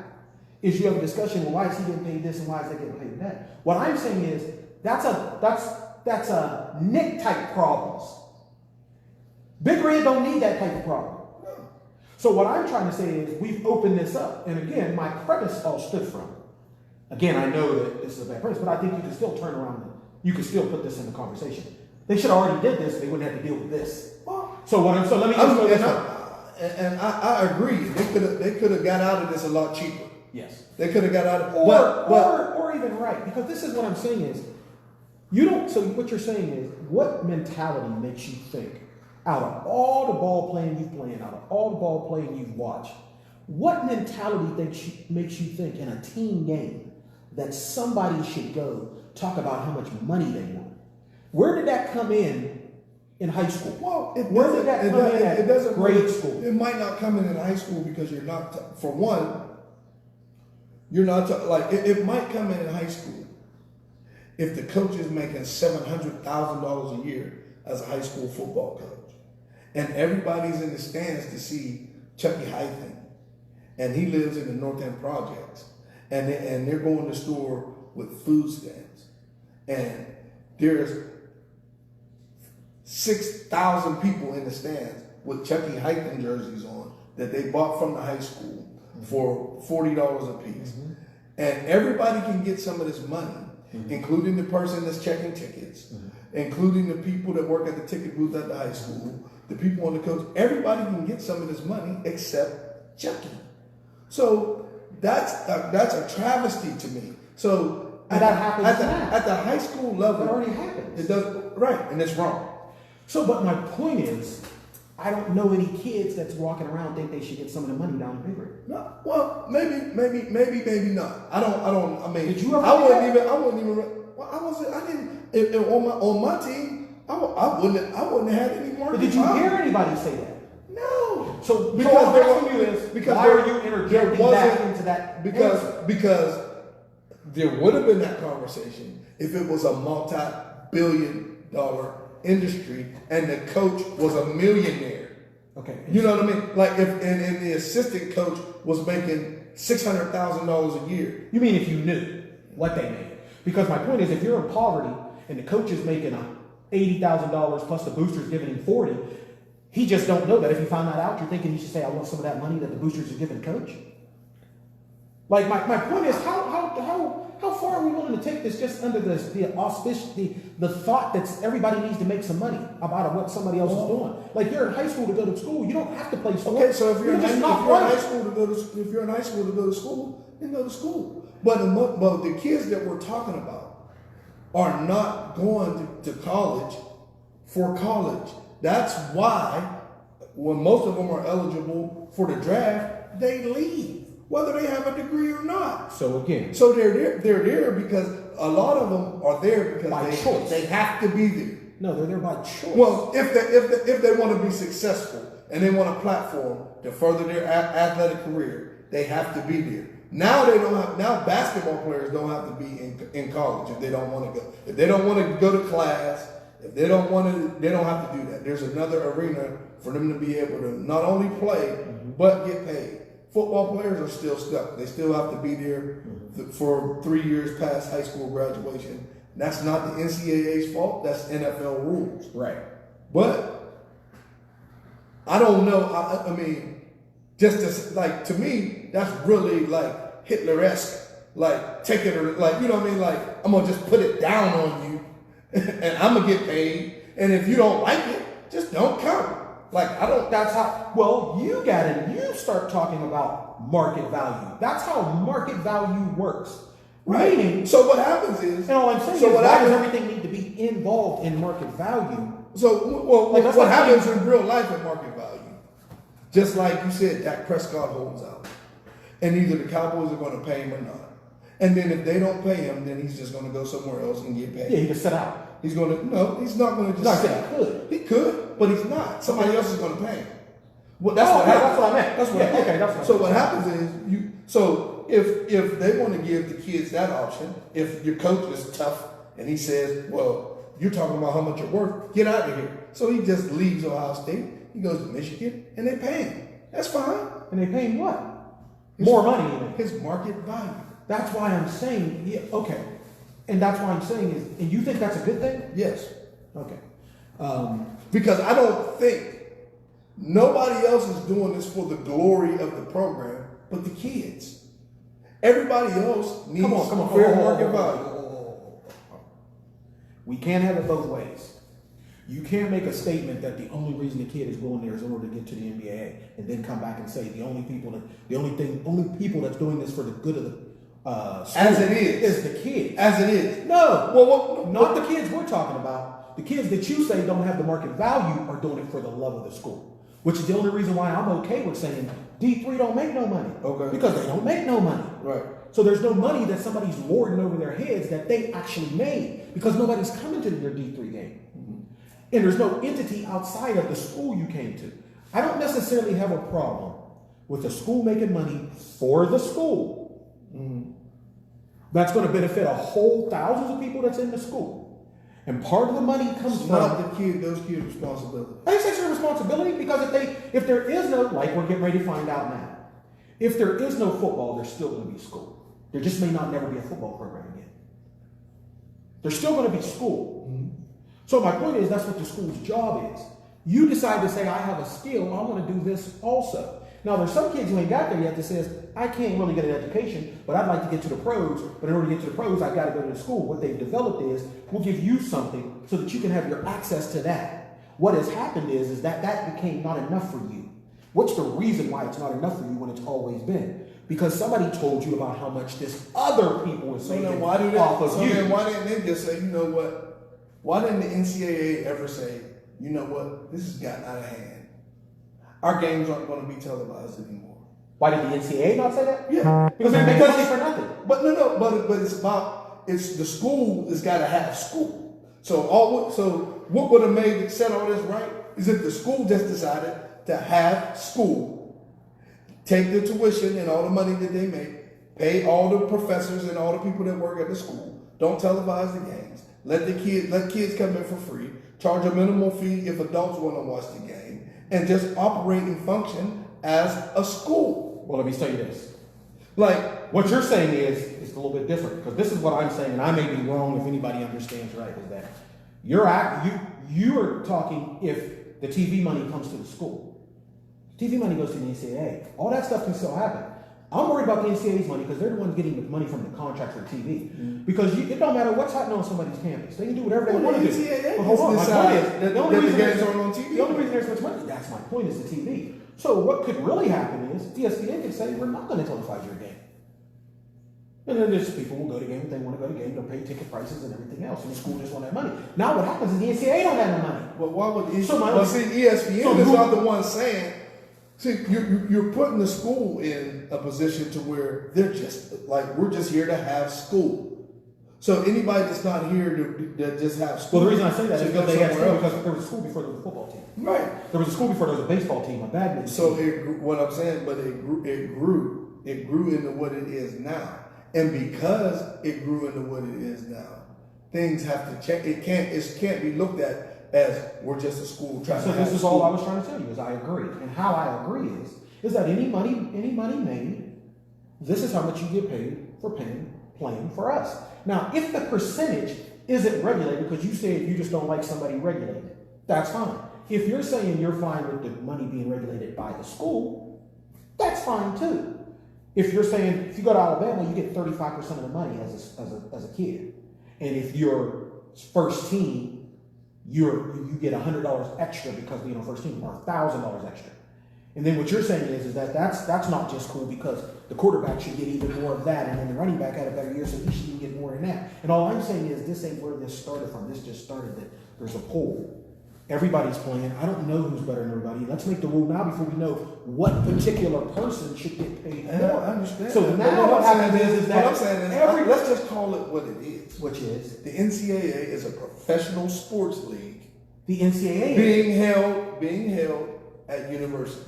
Is you have a discussion, well, why is he getting paid this and why is they getting paid that? What I'm saying is that's a Nick type problems. Big Red don't need that type of problem. So what I'm trying to say is we've opened this up. And again, my premise all stood from. Again, I know that this is a bad premise, but I think you can still turn around. You can still put this in the conversation. They should have already did this. They wouldn't have to deal with this. So let me just go this way. And I agree. They could have got out of this a lot cheaper. Yes. They could have got out of or even right, because this is what I'm saying is you don't. So what you're saying is what mentality makes you think out of all the ball playing you've played, out of all the ball playing you've watched, what mentality makes you think in a team game that somebody should go talk about how much money they want? Where did that come in high school? Well, where did that come in at grade school? It might not come in high school because you're not. For one, you're not like it might come in high school if the coach is making $700,000 a year as a high school football coach, and everybody's in the stands to see Chucky Hythen, and he lives in the North End projects, and they're going to the store with food stamps, and there's 6,000 people in the stands with Chucky Hythen jerseys on that they bought from the high school for $40 a piece. Mm-hmm. And everybody can get some of this money, including the person that's checking tickets, including the people that work at the ticket booth at the high school, the people on the coach. Everybody can get some of this money except Chucky. So that's a travesty to me. So that happens at the high school level, it already happens. It does, right, and it's wrong. So, but my point is, I don't know any kids that's walking around think they should get some of the money down the paper. No, well, maybe not. I mean, did you ever? I wouldn't even. Well, I didn't. On my team, I wouldn't have had any more. But did you hear anybody say that? No. So because why are you interjecting back into that? Because there would have been that conversation if it was a multi-billion-dollar industry and the coach was a millionaire. Okay. You know what I mean? Like if and the assistant coach was making $600,000 a year. You mean if you knew what they made? Because my point is, if you're in poverty and the coach is making $80,000 plus the booster's giving him $40,000, he just don't know that. If you find that out, you're thinking you should say, I want some of that money that the boosters are giving the coach. Like my point is, how far are we willing to take this just under the auspice, the thought that everybody needs to make some money about what somebody else is doing? Like you're in high school to go to school, you don't have to play sports. Okay, so if you're in high school to go to school, then go to school. But the kids that we're talking about are not going to college for college. That's why when most of them are eligible for the draft, they leave, whether they have a degree or not. So again, so they're there because a lot of them are there because they have to be there. No, they're there by choice. Well, if they want to be successful and they want a platform to further their athletic career, they have to be there. Now they don't have. Now basketball players don't have to be in college if they don't want to go. If they don't want to go to class, if they don't want to, they don't have to do that. There's another arena for them to be able to not only play but get paid. football players are still stuck. They still have to be there for 3 years past high school graduation. That's not the NCAA's fault. That's NFL rules. Right. But I don't know. I mean, just as, like, to me, that's really like Hitler-esque. Like, take it or, like, you know what I mean? Like, I'm gonna just put it down on you, and I'm gonna get paid. And if you don't like it, just don't come. Like, I don't. That's how, well, you got it. You start talking about market value. That's how market value works. Right. Meaning, So what happens is, and all I'm saying so is, what why does happens? everything need to be involved in market value? So well, Like, that's what like happens in real life in market value? Just like you said, Dak Prescott holds out, and either the Cowboys are going to pay him or not. And then if they don't pay him, then he's just going to go somewhere else and get paid. Yeah, he just sit out. He's going to no, he's not going to just. No, I sit said out. he could. He could, but he's not. Somebody else is going to pay him. Well, Oh, okay, happens. that's what I meant. That's what Yeah, I meant. okay, that's what I So meant. what happens is you. So if they want to give the kids that option, if your coach is tough and he says, "Well, you're talking about how much you're worth, get out of here," so he just leaves Ohio State. He goes to Michigan, and they pay him. That's fine. And they pay him what? More money, even. His market value. That's why I'm saying, yeah, okay. And that's why I'm saying is, and you think that's a good thing? Yes, Okay. because I don't think nobody else is doing this for the glory of the program, but the kids. Everybody else needs Come on. fair market value. We can't have it both ways. You can't make a statement that the only reason the kid is going there is in order to get to the NBA, and then come back and say the only people that's doing this for the good of the school As it is. the kids. As it is. No, Well, not the kids we're talking about. The kids that you say don't have the market value are doing it for the love of the school, which is the only reason why I'm okay with saying D3 don't make no money. Okay. Because they don't make no money. Right. So there's no money that somebody's lording over their heads that they actually made because nobody's coming to their D3 game. And there's no entity outside of the school you came to. I don't necessarily have a problem with the school making money for the school. That's going to benefit a whole thousands of people that's in the school. And part of the money comes It's from not those kids' responsibility. I say it's their responsibility because if there is no, like we're getting ready to find out now, if there is no football, there's still going to be school. There just may not never be a football program again. There's still going to be school. So my point is that's what the school's job is. You decide to say, I have a skill, I want to do this also. Now there's some kids who ain't got there yet that says, I can't really get an education, but I'd like to get to the pros, but in order to get to the pros, I've got to go to the school. What they've developed is, we'll give you something so that you can have your access to that. What has happened is that became not enough for you. What's the reason why it's not enough for you when it's always been? Because somebody told you about how much this other people were So saying then why off of you. then why didn't they just say, you know what? Why didn't the NCAA ever say, you know what, this has gotten out of hand. Our games aren't going to be televised anymore. Why did the NCAA not say that? Yeah. Because they make money for nothing. But but it's the school has got to have school. So what would have made it set all this right is if the school just decided to have school, take the tuition and all the money that they make, pay all the professors and all the people that work at the school, don't televise the games, let kids come in for free, charge a minimal fee if adults want to watch the game, and just operate and function as a school. Well, let me tell you this. Like, What you're saying is a little bit different, because this is what I'm saying, and I may be wrong if anybody understands right, is that you're talking if the TV money comes to the school. TV money goes to the NCAA. All that stuff can still happen. I'm worried about the NCAA's money because they're the ones getting the money from the contract for TV. Because it don't matter what's happening on somebody's campus. They can do whatever they want to do. NCAA But hold on, my point is, that the only reason games there's- aren't on TV. the only reason there's so much money, that's my point, is the TV. So what could really happen is ESPN could say, we're not going to televise your game. And then there's people who go to game if they want to go to game, they'll pay ticket prices and everything else, and the school just want that money. Now what happens is the NCAA don't have no money. But why would ESPN? So my- Well, see, ESPN So is who- not the one saying. See, you're putting the school in a position to where they're just like, we're just here to have school. So anybody that's not here to just have school. Well, the reason I say that is should because go they had somewhere school, else. because there was a school before there was a football team. Right. There was a school before there was a baseball team, a badminton So team. what I'm saying, but it grew into what it is now, and because it grew into what it is now, things have to change. It can't be looked at as we're just a school trying So to have this is all I school. was trying to tell you is I agree. And how I agree is that any money made, this is how much you get paid for playing for us. Now, if the percentage isn't regulated, because you said you just don't like somebody regulated, that's fine. If you're saying you're fine with the money being regulated by the school, that's fine too. If you're saying, if you go to Alabama, you get 35% of the money as a kid. And if you're first team, you get $100 extra because being on first team, or $1,000 extra. And then what you're saying is that that's not just cool because the quarterback should get even more of that, and then the running back had a better year, so he should even get more than that. And all I'm saying is this ain't where this started from. This just started that there's a poll. Everybody's playing. I don't know who's better than everybody. Let's make the rule now before we know what particular person should get paid more. I understand. So now what happens is that what I'm saying is, let's just call it what it is. Which is? The NCAA is a professional sports league. The NCAA being held at universities.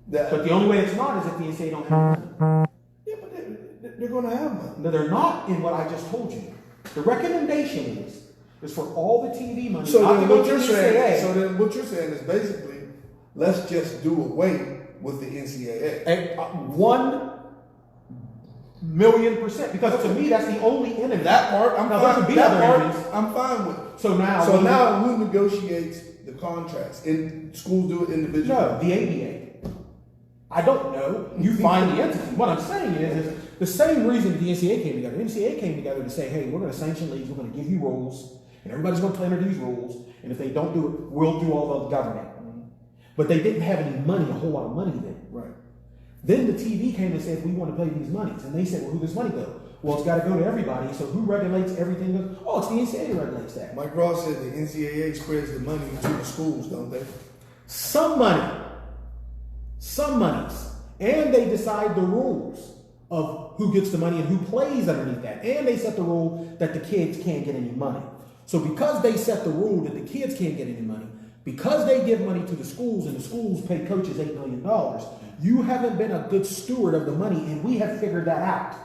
But the only way it's not is if the NCAA don't have money. Yeah, but they're going to have money. No, they're not in what I just told you. The recommendation is for all the TV money. So not then to go what to you're the saying? NCAA. So then what you're saying is basically, let's just do away with the NCAA. 1,000,000%. Because to me, that's the only enemy. That part, I'm now, there fine. could be That other part, enemies. I'm fine with. So now, Who negotiates the contracts? In schools do it individually. No, the ABA. I don't know. You find the entity. What I'm saying is the same reason the NCAA came together. The NCAA came together to say, hey, we're going to sanction leagues. We're going to give you rules, and everybody's going to play under these rules. And if they don't do it, we'll do all the governing. But they didn't have any money, a whole lot of money then. Right. Then the TV came and said, we want to pay these monies. And they said, well, who does money go? Well, it's got to go to everybody. So who regulates everything? Oh, it's the NCAA regulates that. Mike Ross said the NCAA spreads the money to the schools, don't they? Some monies. And they decide the rules of who gets the money and who plays underneath that. And they set the rule that the kids can't get any money. So because they set the rule that the kids can't get any money, because they give money to the schools and the schools pay coaches $8 million, you haven't been a good steward of the money, and we have figured that out.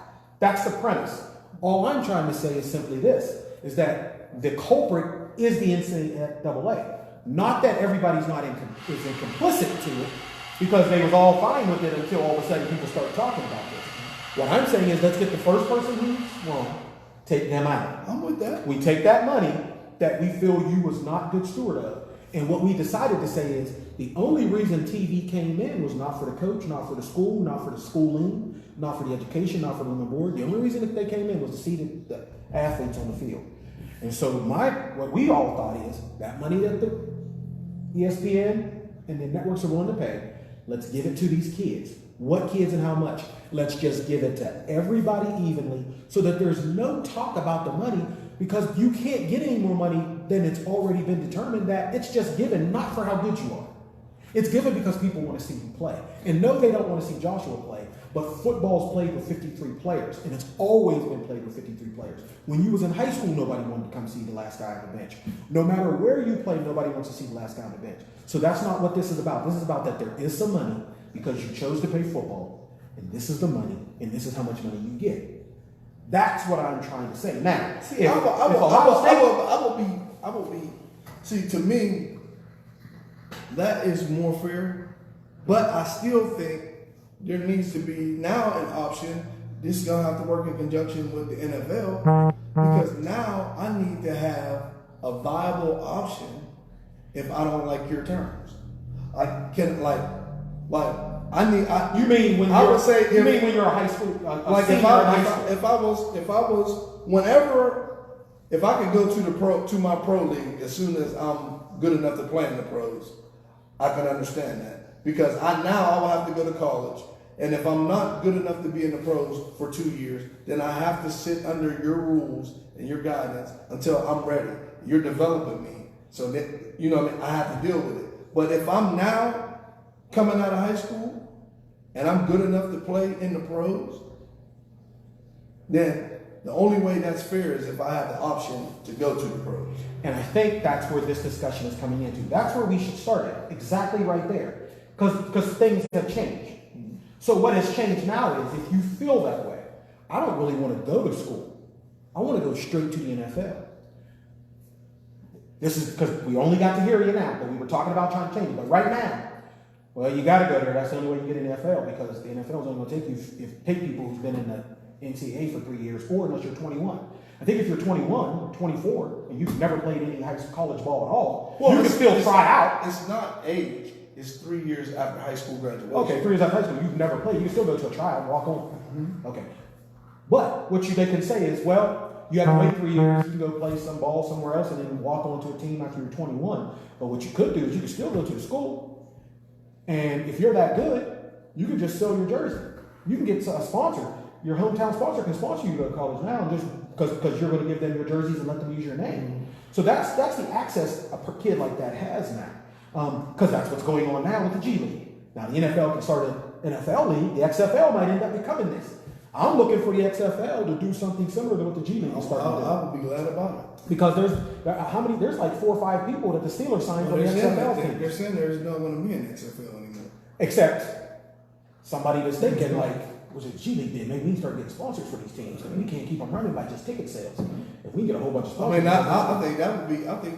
That's the premise. All I'm trying to say is simply this, is that the culprit is the NCAA. Not that everybody's not complicit to it, because they was all fine with it until all of a sudden people start talking about this. What I'm saying is let's get the first person who's wrong, take them out. I'm with that. We take that money that we feel you was not good steward of, and what we decided to say is the only reason TV came in was not for the coach, not for the school, not for the schooling, not for the education, not for the board. The only reason that they came in was to see the athletes on the field. And so what we all thought is that money that the ESPN and the networks are willing to pay, let's give it to these kids. What kids and how much? Let's just give it to everybody evenly so that there's no talk about the money, because you can't get any more money than it's already been determined that it's just given, not for how good you are. It's given because people want to see you play. And no, they don't want to see Joshua play, but football's played with 53 players, and it's always been played with 53 players. When you was in high school, nobody wanted to come see the last guy on the bench. No matter where you play, nobody wants to see the last guy on the bench. So that's not what this is about. This is about that there is some money because you chose to play football, and this is the money, and this is how much money you get. That's what I'm trying to say. Now, See, I will be. See, to me, that is more fair. But I still think there needs to be now an option. This is gonna have to work in conjunction with the NFL, because now I need to have a viable option if I don't like your terms. I can you mean when I would say you mean when you're a high school, if I could go to my pro league as soon as I'm good enough to play in the pros, I can understand that, because I will have to go to college, and if I'm not good enough to be in the pros for 2 years, then I have to sit under your rules and your guidance until I'm ready. You're developing me, so that I have to deal with it. But if I'm now coming out of high school and I'm good enough to play in the pros, then the only way that's fair is if I have the option to go to the pros. And I think that's where this discussion is coming into. That's where we should start it, exactly right there, because things have changed. So what has changed now is if you feel that way, I don't really want to go to school. I want to go straight to the NFL. This is because we only got to hear you now, but we were talking about trying to change it. But right now, Well, you got to go there. That's the only way you get in the NFL because the NFL is only going to take people who've been in the NCAA for 3 years, or unless you're 21. I think if you're 21 or 24 and you've never played any college ball at all, you can still try out. It's not age. It's 3 years after high school graduation. Okay, 3 years after high school, you've never played. You can still go to a tryout and walk on. Okay. But what they can say is, well, you have to wait 3 years. You can go play some ball somewhere else and then walk on to a team after you're 21. But what you could do is you could still go to the school. And if you're that good, you can just sell your jersey. You can get a sponsor. Your hometown sponsor can sponsor you to go to college now, just because you're going to give them your jerseys and let them use your name. So that's the access a kid like that has now, because that's what's going on now with the G League. Now the NFL can start an NFL league. The XFL might end up becoming this. I'm looking for the XFL to do something similar to what the G League is starting to do. I would be glad about it. Because there's like 4 or 5 people that the Steelers signed for the XFL team. They're saying there's not going to be an XFL anymore. Except somebody was thinking like, was it G League did? Maybe we can start getting sponsors for these teams. I mean, we can't keep them running by just ticket sales. If we can get a whole bunch of sponsors. I think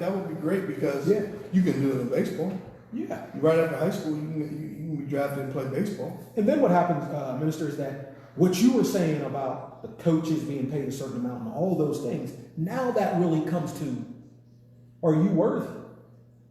that would be great because you can do it in baseball. Yeah. Right after high school, you can be drafted and play baseball. And then what happens, Minister, is that what you were saying about the coaches being paid a certain amount and all those things, now that really comes to, are you worthy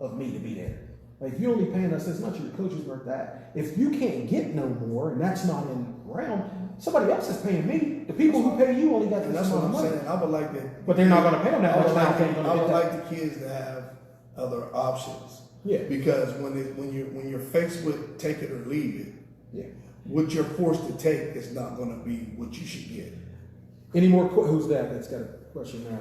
of me to be there? Like, if you're only paying us this much, your coaches worth that. If you can't get no more, and that's not in realm, somebody else is paying me. The people who pay you only got this amount of money. Saying. I would like that. But they're not going to pay them that much. I would like the kids to have other options. Yeah. Because when you're faced with take it or leave it, what you're forced to take is not going to be what you should get. Any more? Who's that? That's got a question now.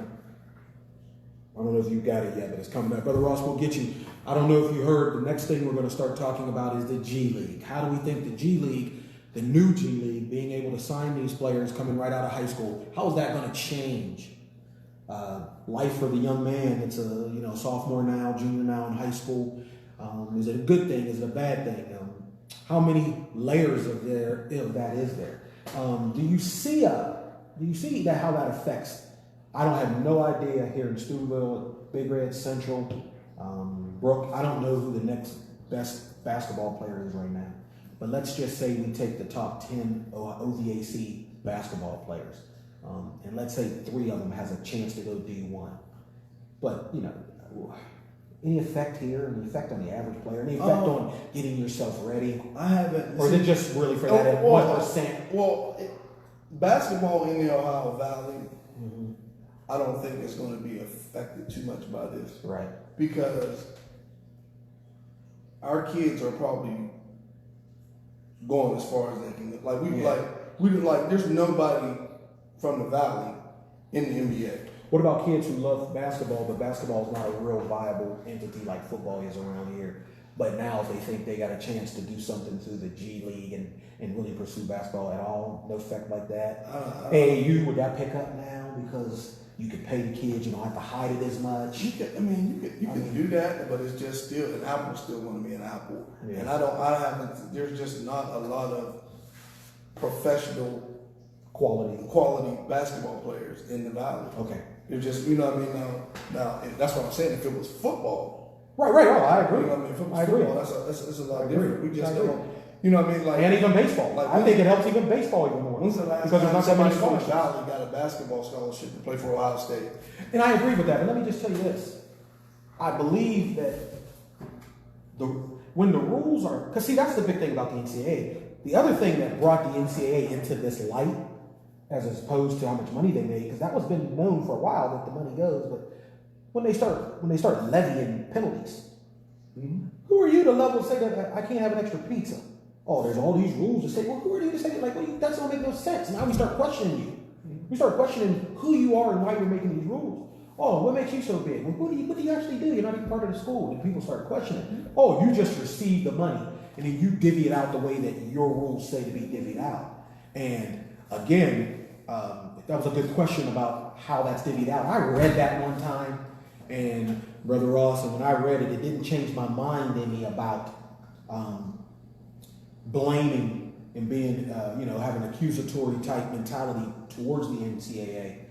I don't know if you got it yet, but it's coming up. Brother Ross, we'll get you. I don't know if you heard, the next thing we're going to start talking about is the G League. How do we think the G League, the new G League, being able to sign these players coming right out of high school, how is that going to change life for the young man that's a sophomore now, junior now in high school? Is it a good thing? Is it a bad thing? How many layers of that is there? Do you see that how that affects? I don't have no idea here in Steubenville, Big Red, Central, Brook. I don't know who the next best basketball player is right now. But let's just say we take the top 10 OVAC basketball players, and let's say 3 of them has a chance to go D1. But any effect here? Any effect on the average player? Any effect on getting yourself ready? I haven't. Or is it just really for that 1%? Well, basketball in the Ohio Valley, I don't think it's going to be affected too much by this. Right. Because our kids are probably going as far as they can. There's nobody from the Valley in the NBA. What about kids who love basketball, but basketball is not a real viable entity like football is around here? But now they think they got a chance to do something through the G League and really pursue basketball at all? No effect like that? AAU, would that pick up now because you could pay the kids, you don't have to hide it as much? You can do that, but it's just still, an apple's still going to be an apple. Yeah. And there's just not a lot of professional quality basketball players in the Valley. Okay. They're just, Now, that's what I'm saying. If it was football, right. Oh, I agree. If it was I agree. football, that's a lot different. We just don't. And even baseball. I think it helps even baseball even more. When's the last because there's not that somebody many from the scholarships. Valley got a basketball scholarship to play for Ohio State? And I agree with that. But let me just tell you this: I believe that when the rules are, because see, that's the big thing about the NCAA. The other thing that brought the NCAA into this light, as opposed to how much money they made, because that was been known for a while that the money goes. But when they start levying penalties, who are you to say that I can't have an extra pizza? Oh, there's all these rules to say. Well, who are you to say that? That doesn't make no sense. Now we start questioning you. We start questioning who you are and why you're making these rules. Oh, what makes you so big? Well, what do you actually do? You're not even part of the school. And people start questioning. Oh, you just received the money, and then you divvy it out the way that your rules say to be divvied out. And again, that was a good question about how that's divvied out. I read that one time, and Brother Ross, and when I read it, it didn't change my mind any about blaming and being, having an accusatory type mentality towards the NCAA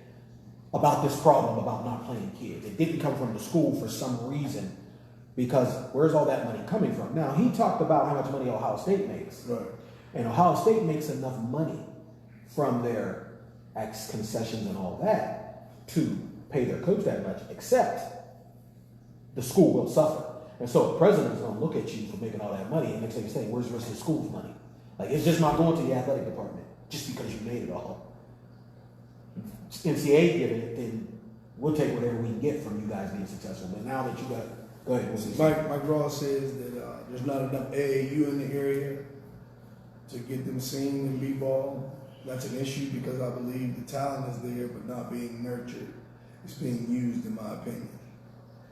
about this problem about not playing kids. It didn't come from the school for some reason. Because where's all that money coming from? Now, he talked about how much money Ohio State makes. Right. And Ohio State makes enough money from their concessions and all that to pay their coach that much, except the school will suffer. And so the president's going to look at you for making all that money and next thing you're saying, where's the rest of the school's money? Like, it's just not going to the athletic department just because you made it all. NCAA giving it, then we'll take whatever we can get from you guys being successful. But now that you got, go ahead. We'll see. Mike Ross says that there's not enough AAU in the area to get them seen in b-ball. That's an issue because I believe the talent is there but not being nurtured. It's being used, in my opinion.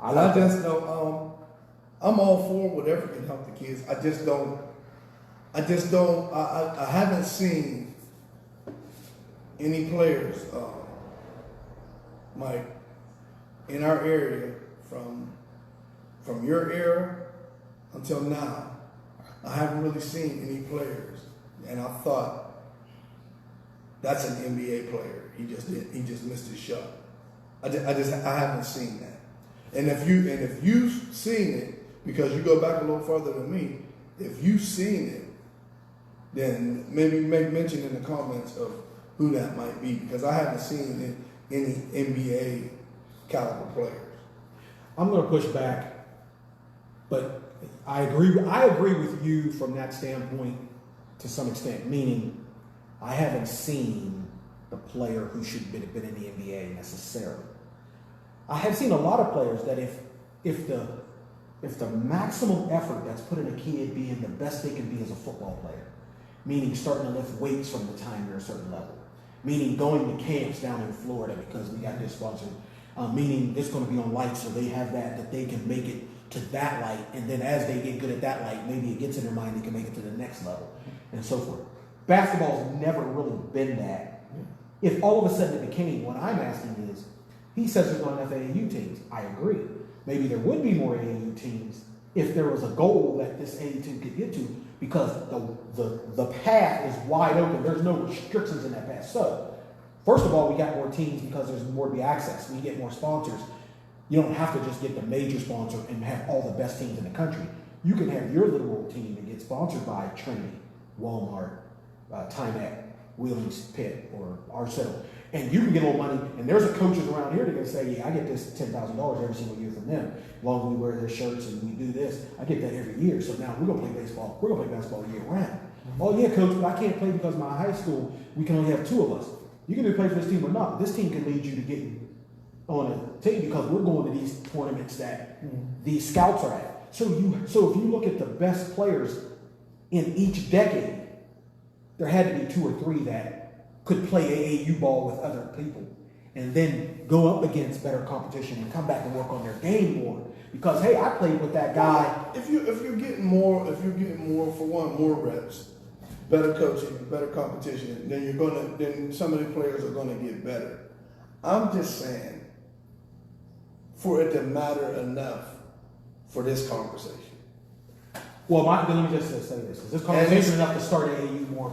I just don't. I'm all for whatever can help the kids. I haven't seen any players, Mike, in our area from your era until now. I haven't really seen any players, and I thought that's an NBA player. He just missed his shot. I haven't seen that. And if you've seen it, because you go back a little further than me, if you've seen it, then maybe make mention in the comments of who that might be, because I haven't seen any NBA caliber players. I'm going to push back, but I agree with you from that standpoint to some extent, meaning I haven't seen the player who should have been in the NBA necessarily. I have seen a lot of players that if the maximum effort that's put in a kid being the best they can be as a football player, meaning starting to lift weights from the time you're a certain level, meaning going to camps down in Florida because we got this sponsor, meaning it's going to be on light so they have that they can make it to that light, and then as they get good at that light, maybe it gets in their mind they can make it to the next level, and so forth. Basketball's never really been that. If all of a sudden it became, what I'm asking is, he says there's not enough AAU teams. I agree. Maybe there would be more AAU teams if there was a goal that this AAU team could get to, because the path is wide open. There's no restrictions in that path. So, first of all, we got more teams because there's more to be accessed. We get more sponsors. You don't have to just get the major sponsor and have all the best teams in the country. You can have your little old team and get sponsored by Trinity, Walmart, Timex, Wheelings Pitt, or Arcel. And you can get a little money, and there's a coaches around here that are going to say, yeah, I get this $10,000 every single year from them. As long as we wear their shirts and we do this, I get that every year. So now we're going to play baseball. We're going to play basketball year round. Mm-hmm. Oh, yeah, coach, but I can't play because my high school, we can only have 2 of us. You can either play for this team or not. This team can lead you to getting on a team because we're going to these tournaments that these scouts are at. So if you look at the best players in each decade, there had to be 2 or 3 that could play AAU ball with other people and then go up against better competition and come back and work on their game more. Because hey, I played with that guy. If you're getting more for one, more reps, better coaching, better competition, then some of the players are gonna get better. I'm just saying, for it to matter enough for this conversation. Well, let me just say this. Is this conversation enough to start AAU more